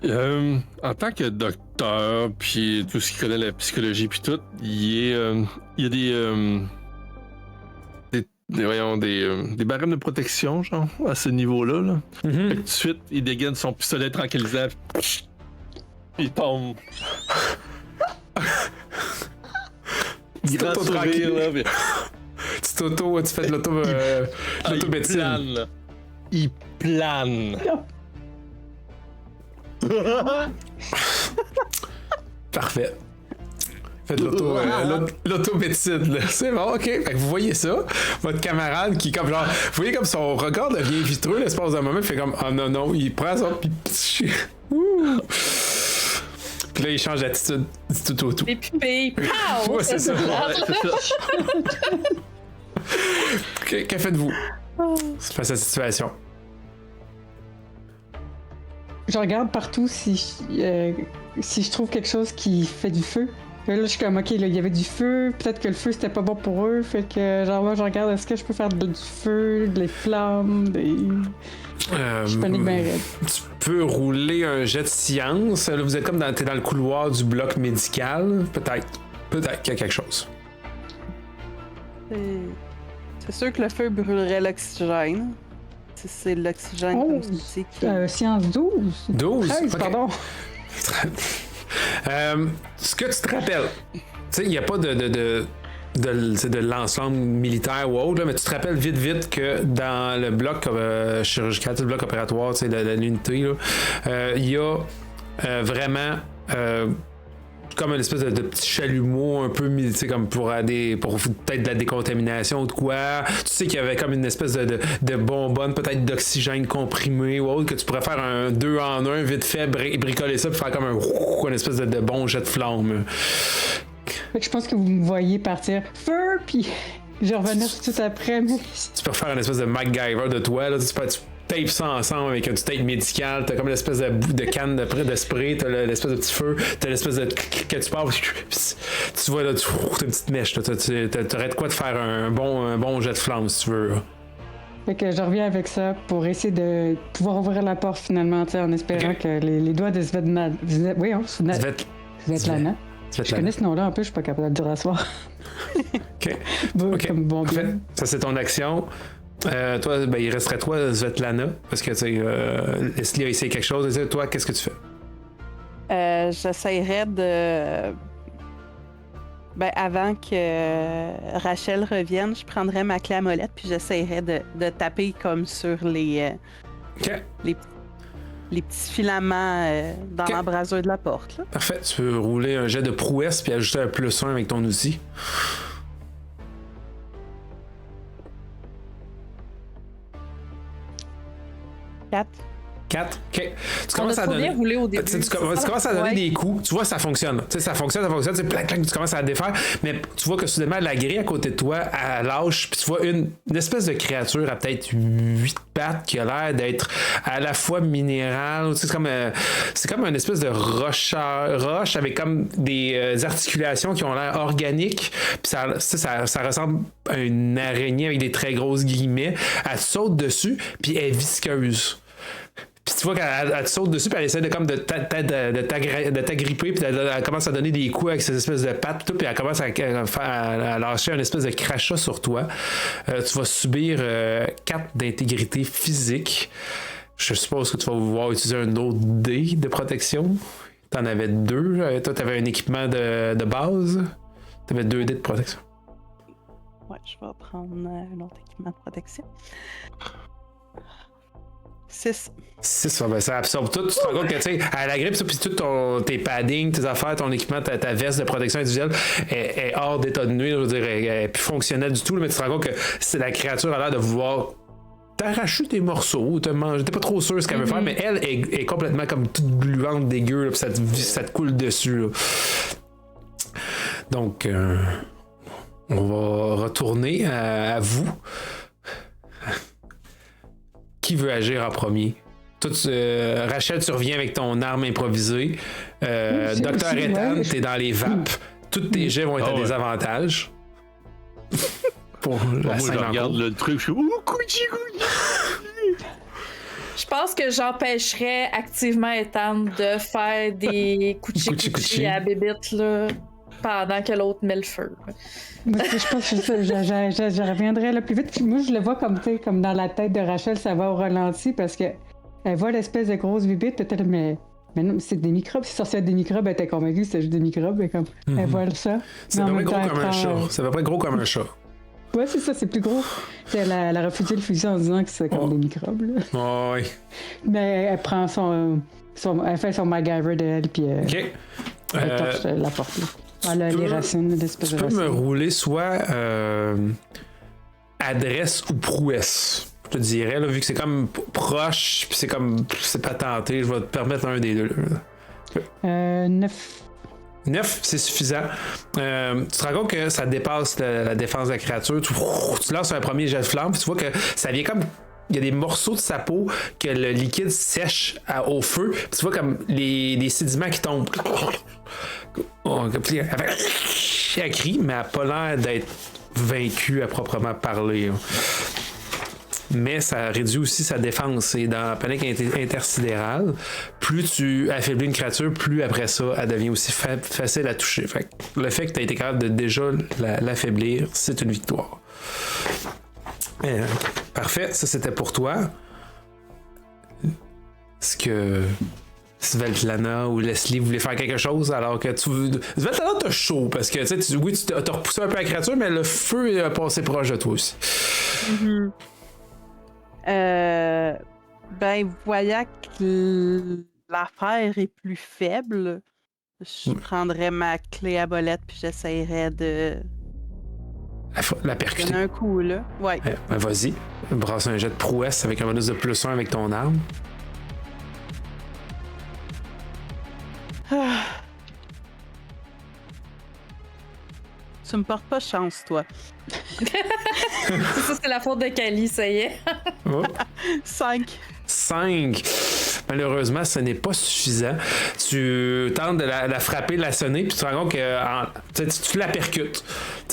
En tant que docteur, puis tout ce qui connaît la psychologie, puis tout, il y a des barèmes de protection, genre, à ce niveau-là. Là. Mm-hmm. Fait que tout de suite, il dégaine son pistolet tranquillisant, puis il tombe. Il grand sourire, là, puis... tu fais de l'auto-médecine. Il plane. Parfait. Faites l'automédecine, là. C'est bon, ok. Fait que vous voyez ça. Votre camarade qui, comme genre, vous voyez comme son regard devient vitreux l'espace d'un moment, il fait comme, oh non, il prend ça, puis puis là, il change d'attitude du tout au tout. Les pupilles, pow! Ouais, c'est ça. Que faites-vous face à cette situation? Je regarde partout si je trouve quelque chose qui fait du feu. Là, je suis comme, ok, là, il y avait du feu, peut-être que le feu c'était pas bon pour eux, fait que genre là, je regarde, est-ce que je peux faire du feu, des flammes, je panique bien raide. Tu peux rouler un jet de science. Là, vous êtes comme t'es dans le couloir du bloc médical. Peut-être qu'il y a quelque chose. C'est sûr que le feu brûlerait l'oxygène. Si c'est l'oxygène comme tu dis. Science 12. 12? 13, okay. Pardon. Ce que tu te rappelles, tu sais, il n'y a pas de l'ensemble militaire ou autre, là, mais tu te rappelles vite que dans le bloc chirurgical, le bloc opératoire de l'unité, il y a vraiment comme une espèce de petit chalumeau un peu, comme pour peut-être de la décontamination ou de quoi. Tu sais qu'il y avait comme une espèce de bonbonne, peut-être d'oxygène comprimé ou autre, que tu pourrais faire un 2 en 1, vite fait, bricoler ça, puis faire comme une espèce de bon jet de flamme. Fait que je pense que vous me voyez partir feu, puis je revenais tout après. Mais... Tu peux faire une espèce de MacGyver de toi, là, tu tapes ça ensemble avec du tape médical, t'as comme l'espèce de canne de spray, t'as l'espèce de petit feu, t'as l'espèce de que tu pars, tu vois là, t'as une petite mèche, là, t'aurais de quoi te faire un bon jet de flamme si tu veux. Là. Fait que je reviens avec ça pour essayer de pouvoir ouvrir la porte finalement, en espérant que les doigts de Svetlana. Je connais ce nom-là un peu, je suis pas capable de le dire à soir. Ok. Comme bon en fait, ça c'est ton action. Toi, il resterait toi, Svetlana, parce que Leslie a essayé quelque chose. Toi, qu'est-ce que tu fais? J'essayerais de... avant que Rachel revienne, je prendrais ma clé à molette puis j'essayerais de taper comme sur les petits filaments dans l'embrasure de la porte. Là. Parfait. Tu peux rouler un jet de prouesse puis ajouter un +1 avec ton outil. Quatre. OK. Tu commences à donner. Au début. Tu commences à donner des coups. Tu vois, ça fonctionne. Ça fonctionne. Tu commences à la défaire. Mais tu vois que soudainement, la grille à côté de toi, elle lâche. Puis tu vois une espèce de créature à peut-être 8 pattes qui a l'air d'être à la fois minérale. C'est comme une espèce de roche avec comme des articulations qui ont l'air organiques. Puis ça ressemble à une araignée avec des très grosses guillemets. Elle te saute dessus. Puis elle est visqueuse. Puis tu vois qu'elle te saute dessus, puis elle essaie de t'agripper, puis elle commence à donner des coups avec cette espèce de patte, puis elle commence à lâcher une espèce de crachat sur toi. Tu vas subir 4 d'intégrité physique. Je suppose que tu vas pouvoir utiliser un autre dé de protection. T'en avais 2. Toi, t'avais un équipement de base. T'avais 2 dés de protection. Ouais, je vais prendre un autre équipement de protection. 6. 6, ça absorbe tout. Tu te rends compte que, tu sais, à la grippe, puis tout tes paddings, tes affaires, ton équipement, ta veste de protection individuelle est hors d'état de nuire, je veux dire, elle est plus fonctionnelle du tout, mais tu te rends compte que c'est la créature a l'air de vouloir t'arracher tes morceaux, te manger. T'es pas trop sûr ce qu'elle veut faire, mais elle est complètement comme toute gluante, dégueu, là, puis ça te coule dessus. Là. Donc, on va retourner à vous. Qui veut agir en premier? Toi, Rachel, tu reviens avec ton arme improvisée. Docteur Ethan, t'es dans les vapes. Tous tes jets vont être à des avantages. Pour la moi, scène je en regarde cours. le truc, je suis Je pense que j'empêcherais activement Ethan de faire des couchi à Bébite là, pendant que l'autre met le feu. Moi, je pense que je reviendrai là plus vite. Puis moi, je le vois comme dans la tête de Rachel, ça va au ralenti parce que elle voit l'espèce de grosse bibite, peut-être, mais non, c'est des microbes. Si ça sortait des microbes, elle était convaincue que c'était juste des microbes. Et comme, elle voit ça. C'est à peu près gros comme un chat. C'est à peu près gros comme un chat. Ouais, c'est ça, c'est plus gros. Elle a refusé le fusil en disant que c'est comme des microbes. Là. Oh, oui. Mais elle prend elle fait son MacGyver de elle, puis elle torche la porte. Là. Les racines d'espèces Tu de peux racines. me rouler soit adresse ou prouesse. Je te dirais, là, vu que c'est comme proche, puis c'est pas tenté, je vais te permettre un des deux. 9. 9, c'est suffisant. Tu te rends compte que ça dépasse la défense de la créature. Tu lances un premier jet de flamme, puis tu vois que ça vient comme. Il y a des morceaux de sa peau que le liquide sèche au feu. Puis tu vois comme les sédiments qui tombent. Elle crie, mais elle n'a pas l'air d'être vaincue à proprement parler. Mais ça réduit aussi sa défense. Et dans la panique intersidérale, plus tu affaiblis une créature, plus après ça, elle devient aussi facile à toucher. Fait que le fait que tu as été capable de déjà l'affaiblir, c'est une victoire. Parfait, ça c'était pour toi. Est-ce que Svetlana ou Leslie voulaient faire quelque chose alors que tu... Svetlana t'as chaud parce que tu t'as repoussé un peu la créature, mais le feu a passé proche de toi aussi. Voyant que l'affaire est plus faible, je prendrais ma clé à bolette puis j'essayerais de La percuter. donner un coup, là. Ouais. Vas-y, brasse un jet de prouesse avec un bonus de +1 avec ton arme. Tu me portes pas chance, toi. Ça, c'est la faute de Kali, ça y est. Oh. 5. 5. Malheureusement, ce n'est pas suffisant. Tu tentes de la frapper, la sonner, puis tu te rends compte que tu la percutes.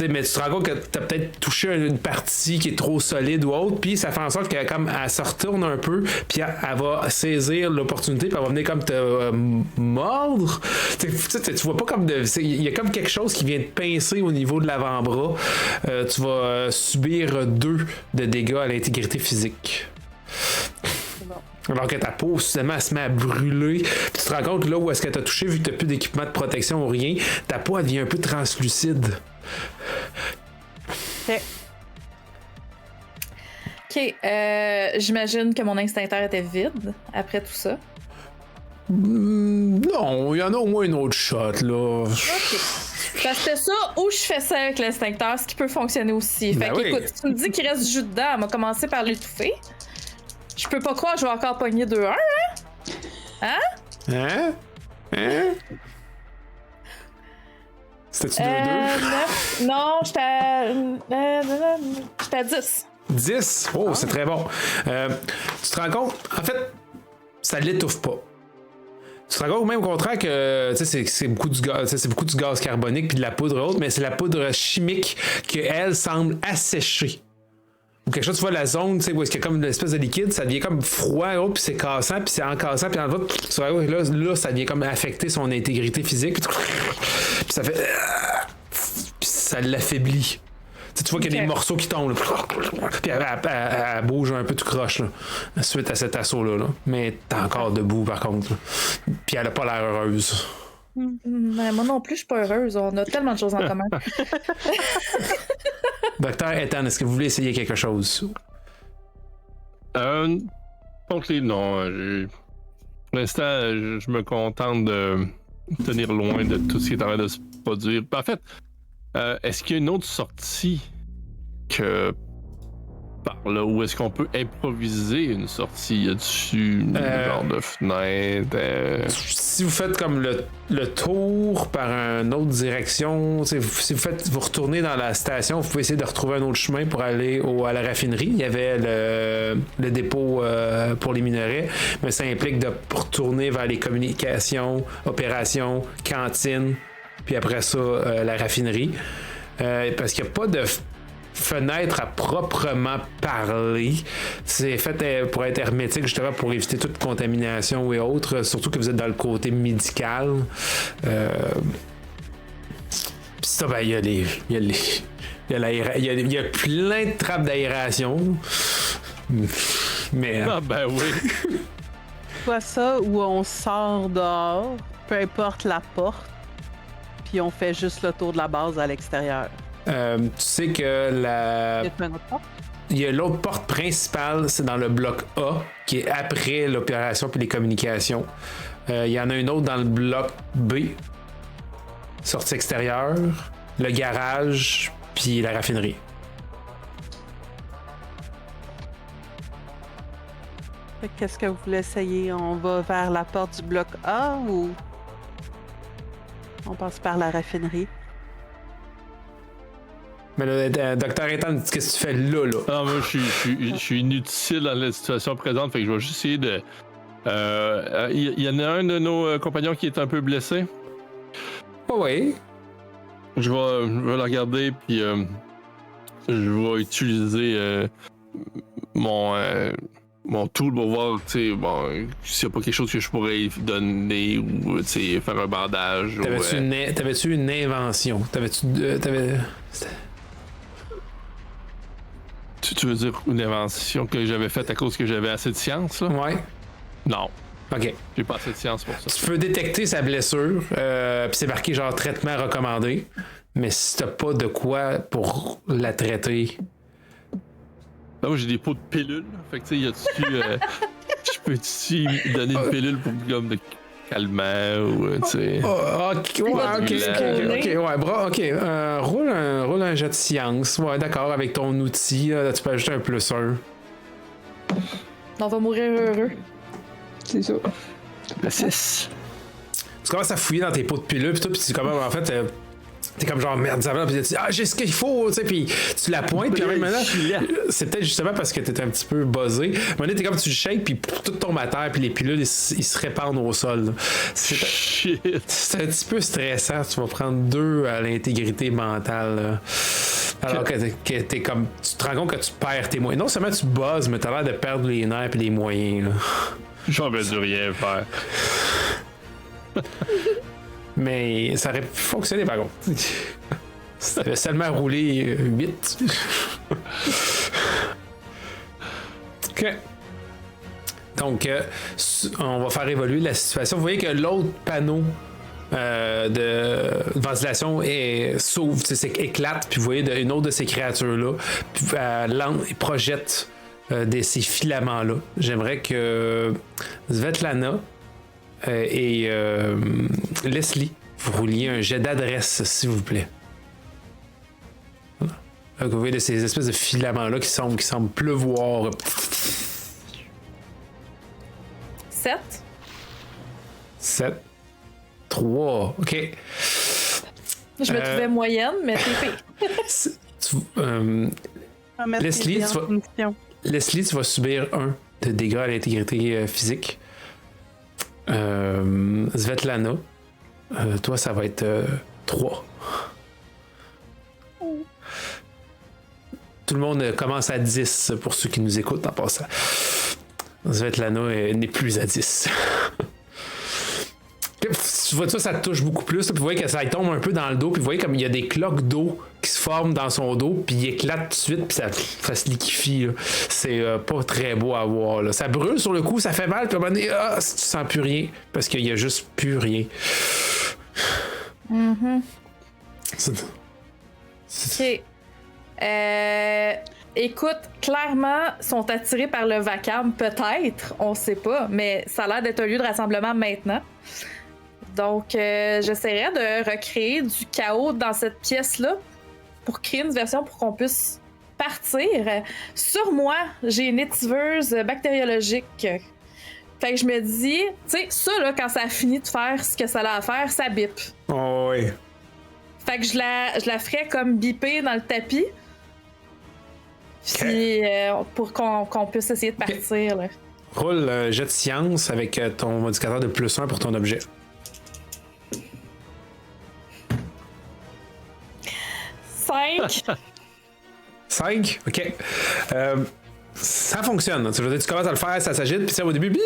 Mais tu te rends compte que tu as peut-être touché une partie qui est trop solide ou autre, puis ça fait en sorte qu'elle se retourne un peu, puis elle va saisir l'opportunité, puis elle va venir comme te mordre. Tu vois pas comme il y a comme quelque chose qui vient te pincer au niveau de l'avant-bras. Tu vas subir 2 de dégâts à l'intégrité physique. Alors que ta peau, soudainement, elle se met à brûler. Puis tu te rends compte là où est-ce que tu as touché, vu que tu n'as plus d'équipement de protection ou rien, ta peau, elle devient un peu translucide. Ok, j'imagine que mon extincteur était vide après tout ça. Non, il y en a au moins une autre shot, là. Ok. Parce que ça, ou je fais ça avec l'extincteur, ce qui peut fonctionner aussi. Fait que, écoute, si tu me dis qu'il reste du jus dedans, elle m'a commencé par l'étouffer. Je peux pas croire que je vais encore pogner 2-1, hein? Hein? C'était-tu 2-2? Non, j'étais à 10. 10? Oh, c'est très bon. Tu te rends compte? En fait, ça l'étouffe pas. Tu te rends compte même au contraire que c'est beaucoup du gaz, c'est beaucoup du gaz carbonique puis de la poudre haute, mais c'est la poudre chimique qu'elle semble assécher. Ou quelque chose, tu vois la zone, tu sais, où est-ce qu'il y a comme une espèce de liquide, ça devient comme froid, puis c'est cassant, puis c'est en cassant, puis en fait, tu vois, là, ça vient comme affecter son intégrité physique, puis ça fait... Puis ça l'affaiblit. Tu vois qu'il y a des morceaux qui tombent, là. Puis elle bouge un peu tout croche, là, suite à cet assaut-là. Là. Mais t'es encore debout, par contre. Là. Puis elle a pas l'air heureuse. Moi non plus, je suis pas heureuse. On a tellement de choses en commun. Docteur Ethan, est-ce que vous voulez essayer quelque chose? Donc, non. Pour l'instant, je me contente de tenir loin de tout ce qui est en train de se produire. En fait, est-ce qu'il y a une autre sortie que par là, où est-ce qu'on peut improviser une sortie? Y a-tu une genre de fenêtre? Si vous faites comme le tour par une autre direction, si vous retournez dans la station, vous pouvez essayer de retrouver un autre chemin pour aller à la raffinerie. Il y avait le dépôt pour les minerais, mais ça implique de retourner vers les communications, opérations, cantine, puis après ça, la raffinerie. Parce qu'il n'y a pas de fenêtre à proprement parler. C'est fait pour être hermétique, justement, pour éviter toute contamination et autres, surtout que vous êtes dans le côté médical. Puis ça, ben, il y a plein de trappes d'aération. Mais... Ah ben oui! Soit ça, ou on sort dehors, peu importe la porte, puis on fait juste le tour de la base à l'extérieur. Tu sais que il y a l'autre porte principale, c'est dans le bloc A, qui est après l'opération puis les communications. Il y en a une autre dans le bloc B. sortie extérieure, le garage, puis la raffinerie. Qu'est-ce que vous voulez essayer? On va vers la porte du bloc A ou on passe par la raffinerie? Mais le docteur Ethan, qu'est-ce que tu fais là? Ah, moi, je suis inutile dans la situation présente, fait que je vais juste essayer de... Il y en a un de nos compagnons qui est un peu blessé. Oh oui. Je vais le regarder, puis je vais utiliser mon tool pour voir, tu sais, bon, s'il n'y a pas quelque chose que je pourrais lui donner ou, tu sais, faire un bandage. T'avais-tu une invention? Tu veux dire une invention que j'avais faite à cause que j'avais assez de science, là? Ouais. Non. OK. J'ai pas assez de science pour ça. Tu peux détecter sa blessure, puis c'est marqué genre traitement recommandé. Mais si t'as pas de quoi pour la traiter. Là, moi, j'ai des pots de pilules. Fait que, tu sais, y a-tu. Je peux-tu lui donner une pilule pour comme de calmant ou, tu sais. Roule un jet de science. Ouais, d'accord, avec ton outil, là, tu peux ajouter un +1. On va mourir heureux. C'est ça. Le 6. Tu commences à fouiller dans tes pots de pilules, puis tu commences, en fait, t'es comme genre merde, puis tu dis j'ai ce qu'il faut, tu sais, puis tu la pointes, puis même maintenant, c'est peut-être justement parce que t'es un petit peu buzzé. Maintenant, t'es comme tu le shakes, puis tout tombe à terre, puis les pilules, ils se répandent au sol. C'est un petit peu stressant, tu vas prendre 2 à l'intégrité mentale. Là. Alors que t'es comme, tu te rends compte que tu perds tes moyens. Non seulement tu buzzes, mais t'as l'air de perdre les nerfs et les moyens. Là. J'en vais de rien faire. Mais ça aurait pu fonctionner par contre. Ça avait seulement roulé 8. OK. Donc, on va faire évoluer la situation. Vous voyez que l'autre panneau de ventilation s'ouvre, éclate, puis vous voyez une autre de ces créatures-là, puis elle projette ces filaments-là. J'aimerais que Svetlana et Leslie, vous rouliez un jet d'adresse, s'il vous plaît. Voilà. Vous voyez de ces espèces de filaments-là qui semblent pleuvoir. 7. 3. OK. Je me trouvais moyenne, mais t'es Leslie, tu vas subir 1 de dégâts à l'intégrité physique. Svetlana, toi, ça va être 3. Tout le monde commence à 10 pour ceux qui nous écoutent en passant. Svetlana n'est plus à 10. Tu vois ça te touche beaucoup plus. Puis vous voyez que ça tombe un peu dans le dos. Puis vous voyez comme il y a des cloques d'eau qui se forment dans son dos. Puis il éclate tout de suite. Puis ça se liquéfie. Là. C'est pas très beau à voir. Là. Ça brûle sur le coup. Ça fait mal. Puis à un moment donné, tu sens plus rien. Parce qu'il y a juste plus rien. Mm-hmm. OK. Écoute, clairement, sont attirés par le vacarme, peut-être, on sait pas, mais ça a l'air d'être un lieu de rassemblement maintenant. Donc, j'essaierai de recréer du chaos dans cette pièce-là pour créer une version pour qu'on puisse partir. Sur moi, j'ai une étiveuse bactériologique. Fait que je me dis, tu sais, ça, là, quand ça a fini de faire ce que ça a à faire, ça bip. Oh oui. Fait que je la ferais comme biper dans le tapis. Puis, pour qu'on puisse essayer de partir. Là. Roule un jet de science avec ton modificateur de +1 pour ton objet. 5. 5? OK. Ça fonctionne. Tu commences à le faire, ça s'agite, puis au début, tu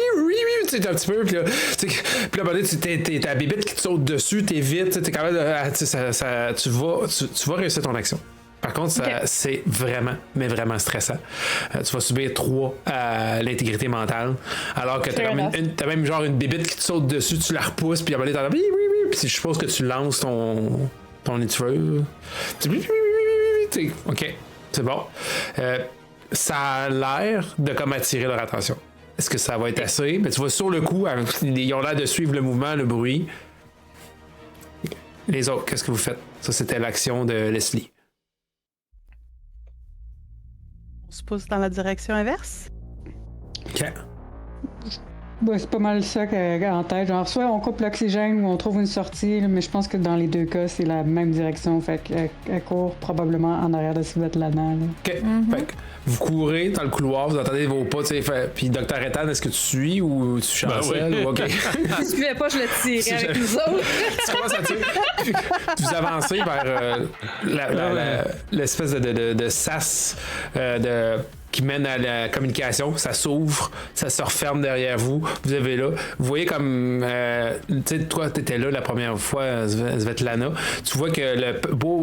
sais, un petit peu, puis là, t'as la bébête qui te saute dessus, t'es vite, t'es quand même, tu vas réussir ton action. Par contre, c'est vraiment, mais vraiment stressant. Tu vas subir 3 à l'intégrité mentale, alors que t'as même genre une bébête qui te saute dessus, tu la repousses, puis à un moment donné, puis je suppose que tu lances ton étiveuse. OK, c'est bon. Ça a l'air de comme attirer leur attention. Est-ce que ça va être assez? Mais tu vois, sur le coup, ils ont l'air de suivre le mouvement, le bruit. Les autres, qu'est-ce que vous faites? Ça, c'était l'action de Leslie. On se pousse dans la direction inverse. OK. Ouais, c'est pas mal ça en tête. Genre, soit on coupe l'oxygène ou on trouve une sortie, là, mais je pense que dans les deux cas, c'est la même direction. Fait qu'elle court probablement en arrière de Svetlana. Là. OK. Fait que vous courez dans le couloir, vous entendez vos pas, tu sais. Puis Dr. Ethan, est-ce que tu suis ou tu chancelles? oui. OK. Si je suivais pas, je le tirais avec nous autres. Tu commences à tirer. Puis vous avancez vers l'espèce de sas qui mène à la communication. Ça s'ouvre, ça se referme derrière vous. Vous avez là. Vous voyez comme... tu sais, toi, t'étais là la première fois, Svetlana. Tu vois que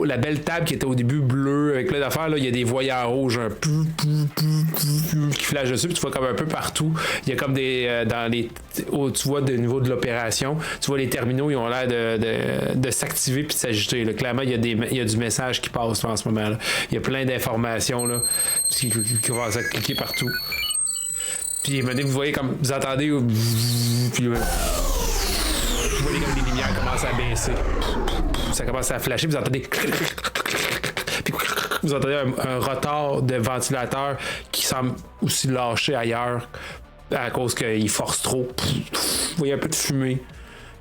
la belle table qui était au début bleue, avec plein d'affaires, là, il y a des voyants rouges qui flashent dessus. Puis tu vois comme un peu partout. Il y a comme des... tu vois, au niveau de l'opération, tu vois les terminaux, ils ont l'air de s'activer puis de s'ajuster. Clairement, il y a du message qui passe là, en ce moment. Là. Il y a plein d'informations là, qui commencent à cliquer partout. Puis vous voyez comme... Vous entendez... Puis, vous voyez comme les lumières commencent à baisser. Ça commence à flasher. Vous entendez... Puis vous entendez un rotor de ventilateur qui semble aussi lâcher ailleurs à cause qu'il force trop. Vous voyez un peu de fumée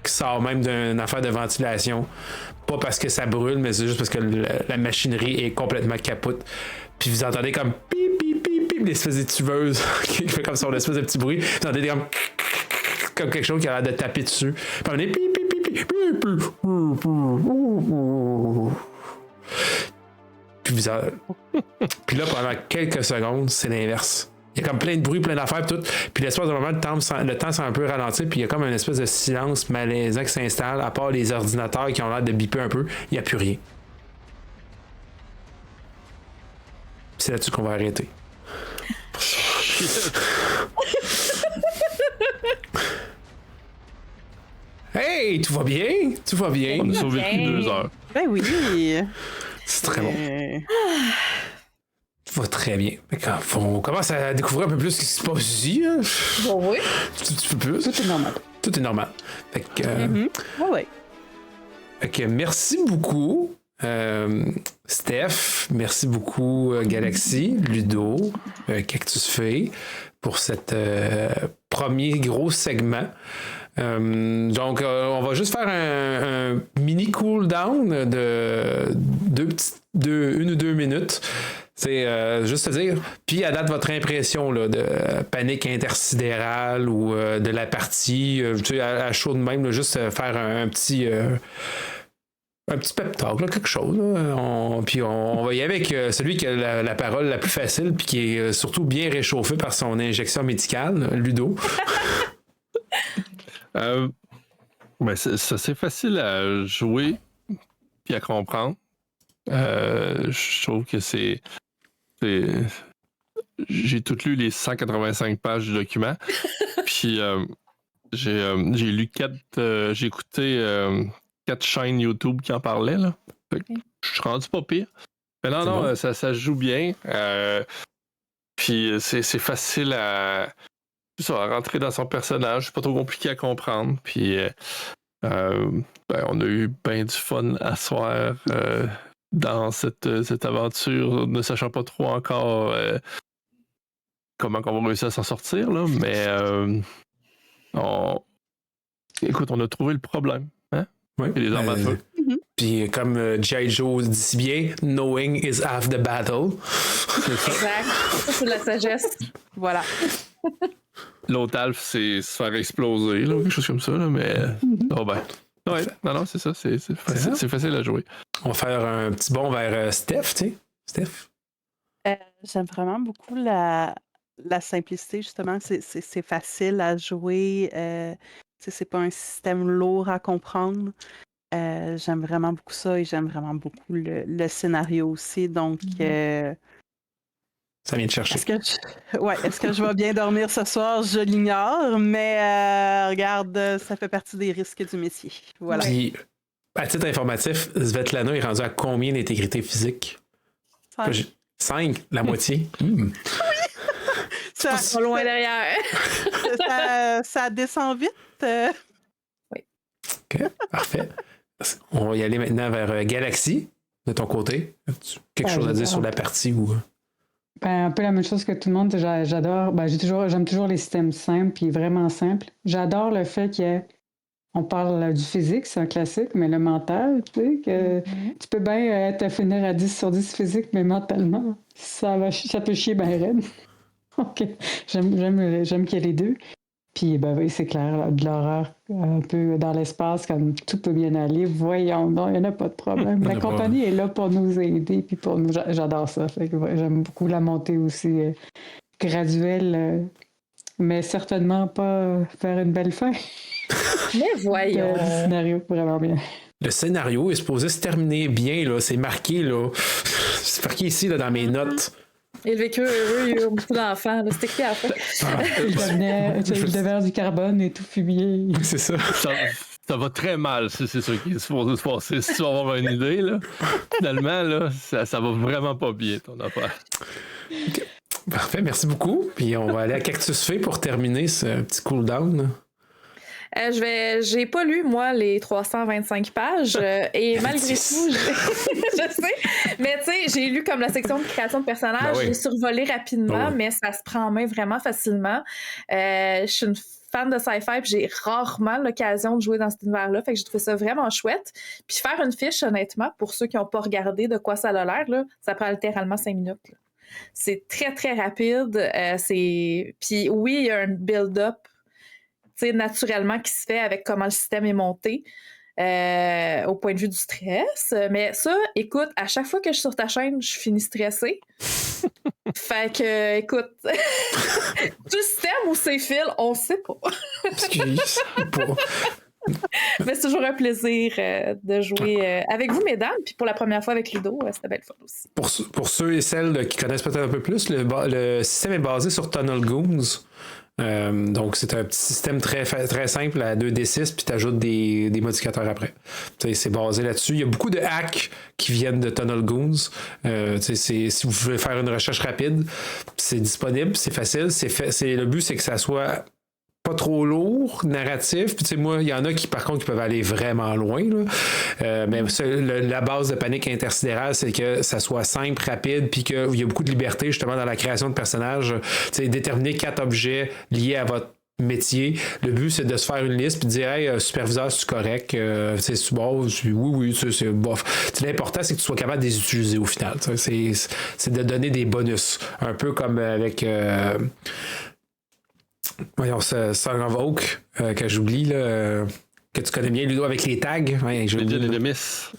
qui sort même d'une affaire de ventilation. Pas parce que ça brûle, mais c'est juste parce que la machinerie est complètement capote. Puis vous entendez comme pip, pip, pip, pip, l'espèce de tuveuse qui fait comme son espèce de petit bruit. Vous entendez comme quelque chose qui a l'air de taper dessus. Puis on est pip, pip, pip, pip, pip, pip. Puis là, pendant quelques secondes, c'est l'inverse. Il y a comme plein de bruit, plein d'affaires, tout. Puis l'espace de moment, le temps s'est un peu ralenti, puis il y a comme une espèce de silence malaisant qui s'installe, à part les ordinateurs qui ont l'air de biper un peu, il n'y a plus rien. C'est là-dessus qu'on va arrêter. Hey, tout va bien? Tout va bien? On a survécu 2 heures. Ben oui. C'est très bon. Tout va très bien. On commence à découvrir un peu plus ce qui se passe ici. Hein? Bon, oui. Un petit peu plus. Tout est normal. Tout est normal. Fait que, Oui. fait que merci beaucoup, Steph. Merci beaucoup, Galaxy, Ludo, Cactus Fée, pour cet premier gros segment. Donc, on va juste faire un mini cool-down de 1 ou 2 minutes. C'est juste te dire. Puis, à date, votre impression là, de panique intersidérale ou de la partie, tu sais, à chaud de même, là, juste faire un petit pep talk, là, quelque chose. Là. Puis on va y aller avec celui qui a la parole la plus facile puis qui est surtout bien réchauffé par son injection médicale, Ludo. Ben c'est facile à jouer puis à comprendre. Je trouve que j'ai tout lu les 185 pages du document. Puis j'ai lu 4... j'ai écouté 4 chaînes YouTube qui en parlaient. Là. Je suis rendu pas pire. Mais non, bon. Ça se joue bien. Puis c'est facile à rentrer dans son personnage. C'est pas trop compliqué à comprendre. Puis on a eu bien du fun à soir dans cette aventure, ne sachant pas trop encore comment on va réussir à s'en sortir. Là. Mais écoute, on a trouvé le problème. Hein? Oui. Et les armes à feu. Puis comme G.I. Joe dit si bien, knowing is half the battle. Exact. Ça, c'est de la sagesse. Voilà. L'autre Alf, c'est se faire exploser, là, quelque chose comme ça, là, mais... Oh ben... Ouais, non, c'est ça, c'est facile à jouer. On va faire un petit bond vers Steph, tu sais. Steph? J'aime vraiment beaucoup la simplicité, justement. C'est facile à jouer. C'est pas un système lourd à comprendre. J'aime vraiment beaucoup ça et j'aime vraiment beaucoup le scénario aussi. Donc, ça vient de chercher. Est-ce que je vais bien dormir ce soir? Je l'ignore, mais regarde, ça fait partie des risques du métier. Voilà. Puis, à titre informatif, Svetlana est rendue à combien d'intégrité physique? 5, la moitié. Oui! Pas loin derrière. Ça descend vite. OK, parfait. on va y aller maintenant vers Galaxy, de ton côté. As-tu quelque chose à dire sur la partie ou... Ben, un peu la même chose que tout le monde. J'adore. Ben, j'aime toujours les systèmes simples puis vraiment simples. J'adore le fait qu'on parle du physique, c'est un classique, mais le mental, tu sais, que tu peux bien te finir à 10 sur 10 physique, mais mentalement, ça peut chier bien raide. OK. J'aime qu'il y ait les deux. Puis, ben oui, c'est clair, là, de l'horreur un peu dans l'espace, comme tout peut bien aller. Voyons donc, il n'y en a pas de problème. La compagnie est là pour nous aider, puis pour nous. J'adore ça. Fait que, ouais, j'aime beaucoup la montée aussi graduelle, mais certainement pas faire une belle fin. Mais voyons. Le scénario, vraiment bien. Le scénario est supposé se terminer bien, là. C'est marqué, là. C'est marqué ici, là, dans mes notes. Il a vécu heureux, il a eu beaucoup d'enfants. C'était écrit à la fin. Il devait du carbone et tout fumier. C'est ça. Ça va très mal, c'est ça qui est supposé se passer. Si tu vas avoir une idée, là, finalement, là, ça va vraiment pas bien, ton affaire. Okay. Parfait, merci beaucoup. Puis on va aller à Cactus Fée pour terminer ce petit cooldown. J'ai pas lu, moi, les 325 pages. Et malgré tout, je sais. Mais tu sais, j'ai lu comme la section de création de personnages. J'ai survolé rapidement, mais ça se prend en main vraiment facilement. Je suis une fan de sci-fi, puis j'ai rarement l'occasion de jouer dans cet univers-là. Fait que j'ai trouvé ça vraiment chouette. Puis faire une fiche, honnêtement, pour ceux qui n'ont pas regardé de quoi ça a l'air, là, ça prend littéralement 5 minutes. Là. C'est très, très rapide. Puis oui, il y a un build-up naturellement qui se fait avec comment le système est monté au point de vue du stress. Mais ça, écoute, à chaque fois que je suis sur ta chaîne, je finis stressée. Fait que, écoute, tout le système ou c'est fil, on sait pas. Excuse, pas. Mais c'est toujours un plaisir de jouer avec vous, mesdames. Puis pour la première fois avec Ludo, c'était belle fun aussi. Pour ceux et celles qui connaissent peut-être un peu plus, le système est basé sur Tunnel Goons. Donc c'est un petit système très simple à 2d6 puis tu ajoutes des modificateurs après. C'est basé là-dessus. Il y a beaucoup de hacks qui viennent de Tunnel Goons. Si vous voulez faire une recherche rapide, c'est disponible, c'est facile. Le but c'est que ça soit pas trop lourd, narratif. Puis, tu sais, moi, il y en a qui, par contre, qui peuvent aller vraiment loin. Là. Mais la base de Panique intersidérale, c'est que ça soit simple, rapide, puis qu'il y a beaucoup de liberté, justement, dans la création de personnages. Tu sais, déterminer 4 objets liés à votre métier. Le but, c'est de se faire une liste puis de dire, hey, superviseur, c'est correct, c'est bon, oui, c'est bof. T'sais, l'important, c'est que tu sois capable de les utiliser au final. C'est de donner des bonus. Un peu comme avec. Voyons, Song of Oak, que j'oublie, là, que tu connais bien, Ludo, avec les tags. Ouais, Legend Enemy.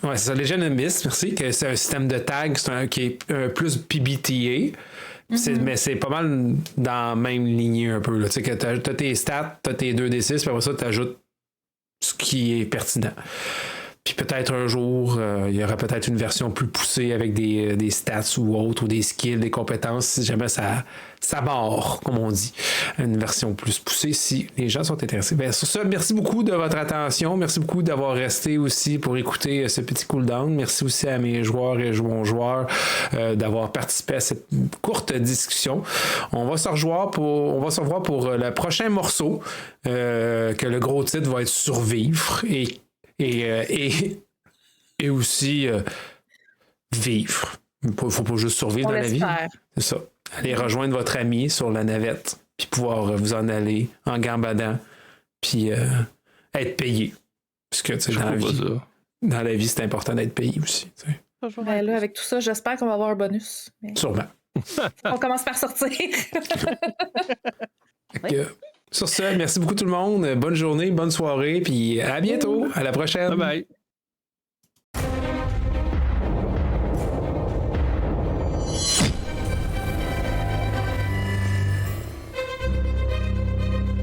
Ouais, c'est ça, Legend Enemy, merci. Que c'est un système de tags qui est plus PBTA. Mais c'est pas mal dans la même lignée un peu. Tu sais, que t'as tes stats, t'as tes 2d6, puis après ça, t'ajoutes ce qui est pertinent. Puis peut-être un jour, il y aura peut-être une version plus poussée avec des stats ou autres, ou des skills, des compétences, si jamais ça mord, comme on dit. Une version plus poussée si les gens sont intéressés. Bien, sur ça, merci beaucoup de votre attention. Merci beaucoup d'avoir resté aussi pour écouter ce petit cooldown. Merci aussi à mes joueurs et joueurs d'avoir participé à cette courte discussion. On va se revoir pour le prochain morceau, que le gros titre va être Survivre et aussi vivre. Il ne faut pas juste survivre dans la vie. C'est ça. Allez rejoindre votre ami sur la navette, puis pouvoir vous en aller en gambadant, puis être payé. Parce que dans la vie, c'est important d'être payé aussi. Ben là, avec tout ça, j'espère qu'on va avoir un bonus. Mais... Sûrement. On commence par sortir. Sur ce, merci beaucoup tout le monde. Bonne journée, bonne soirée, puis à bientôt. À la prochaine. Bye bye.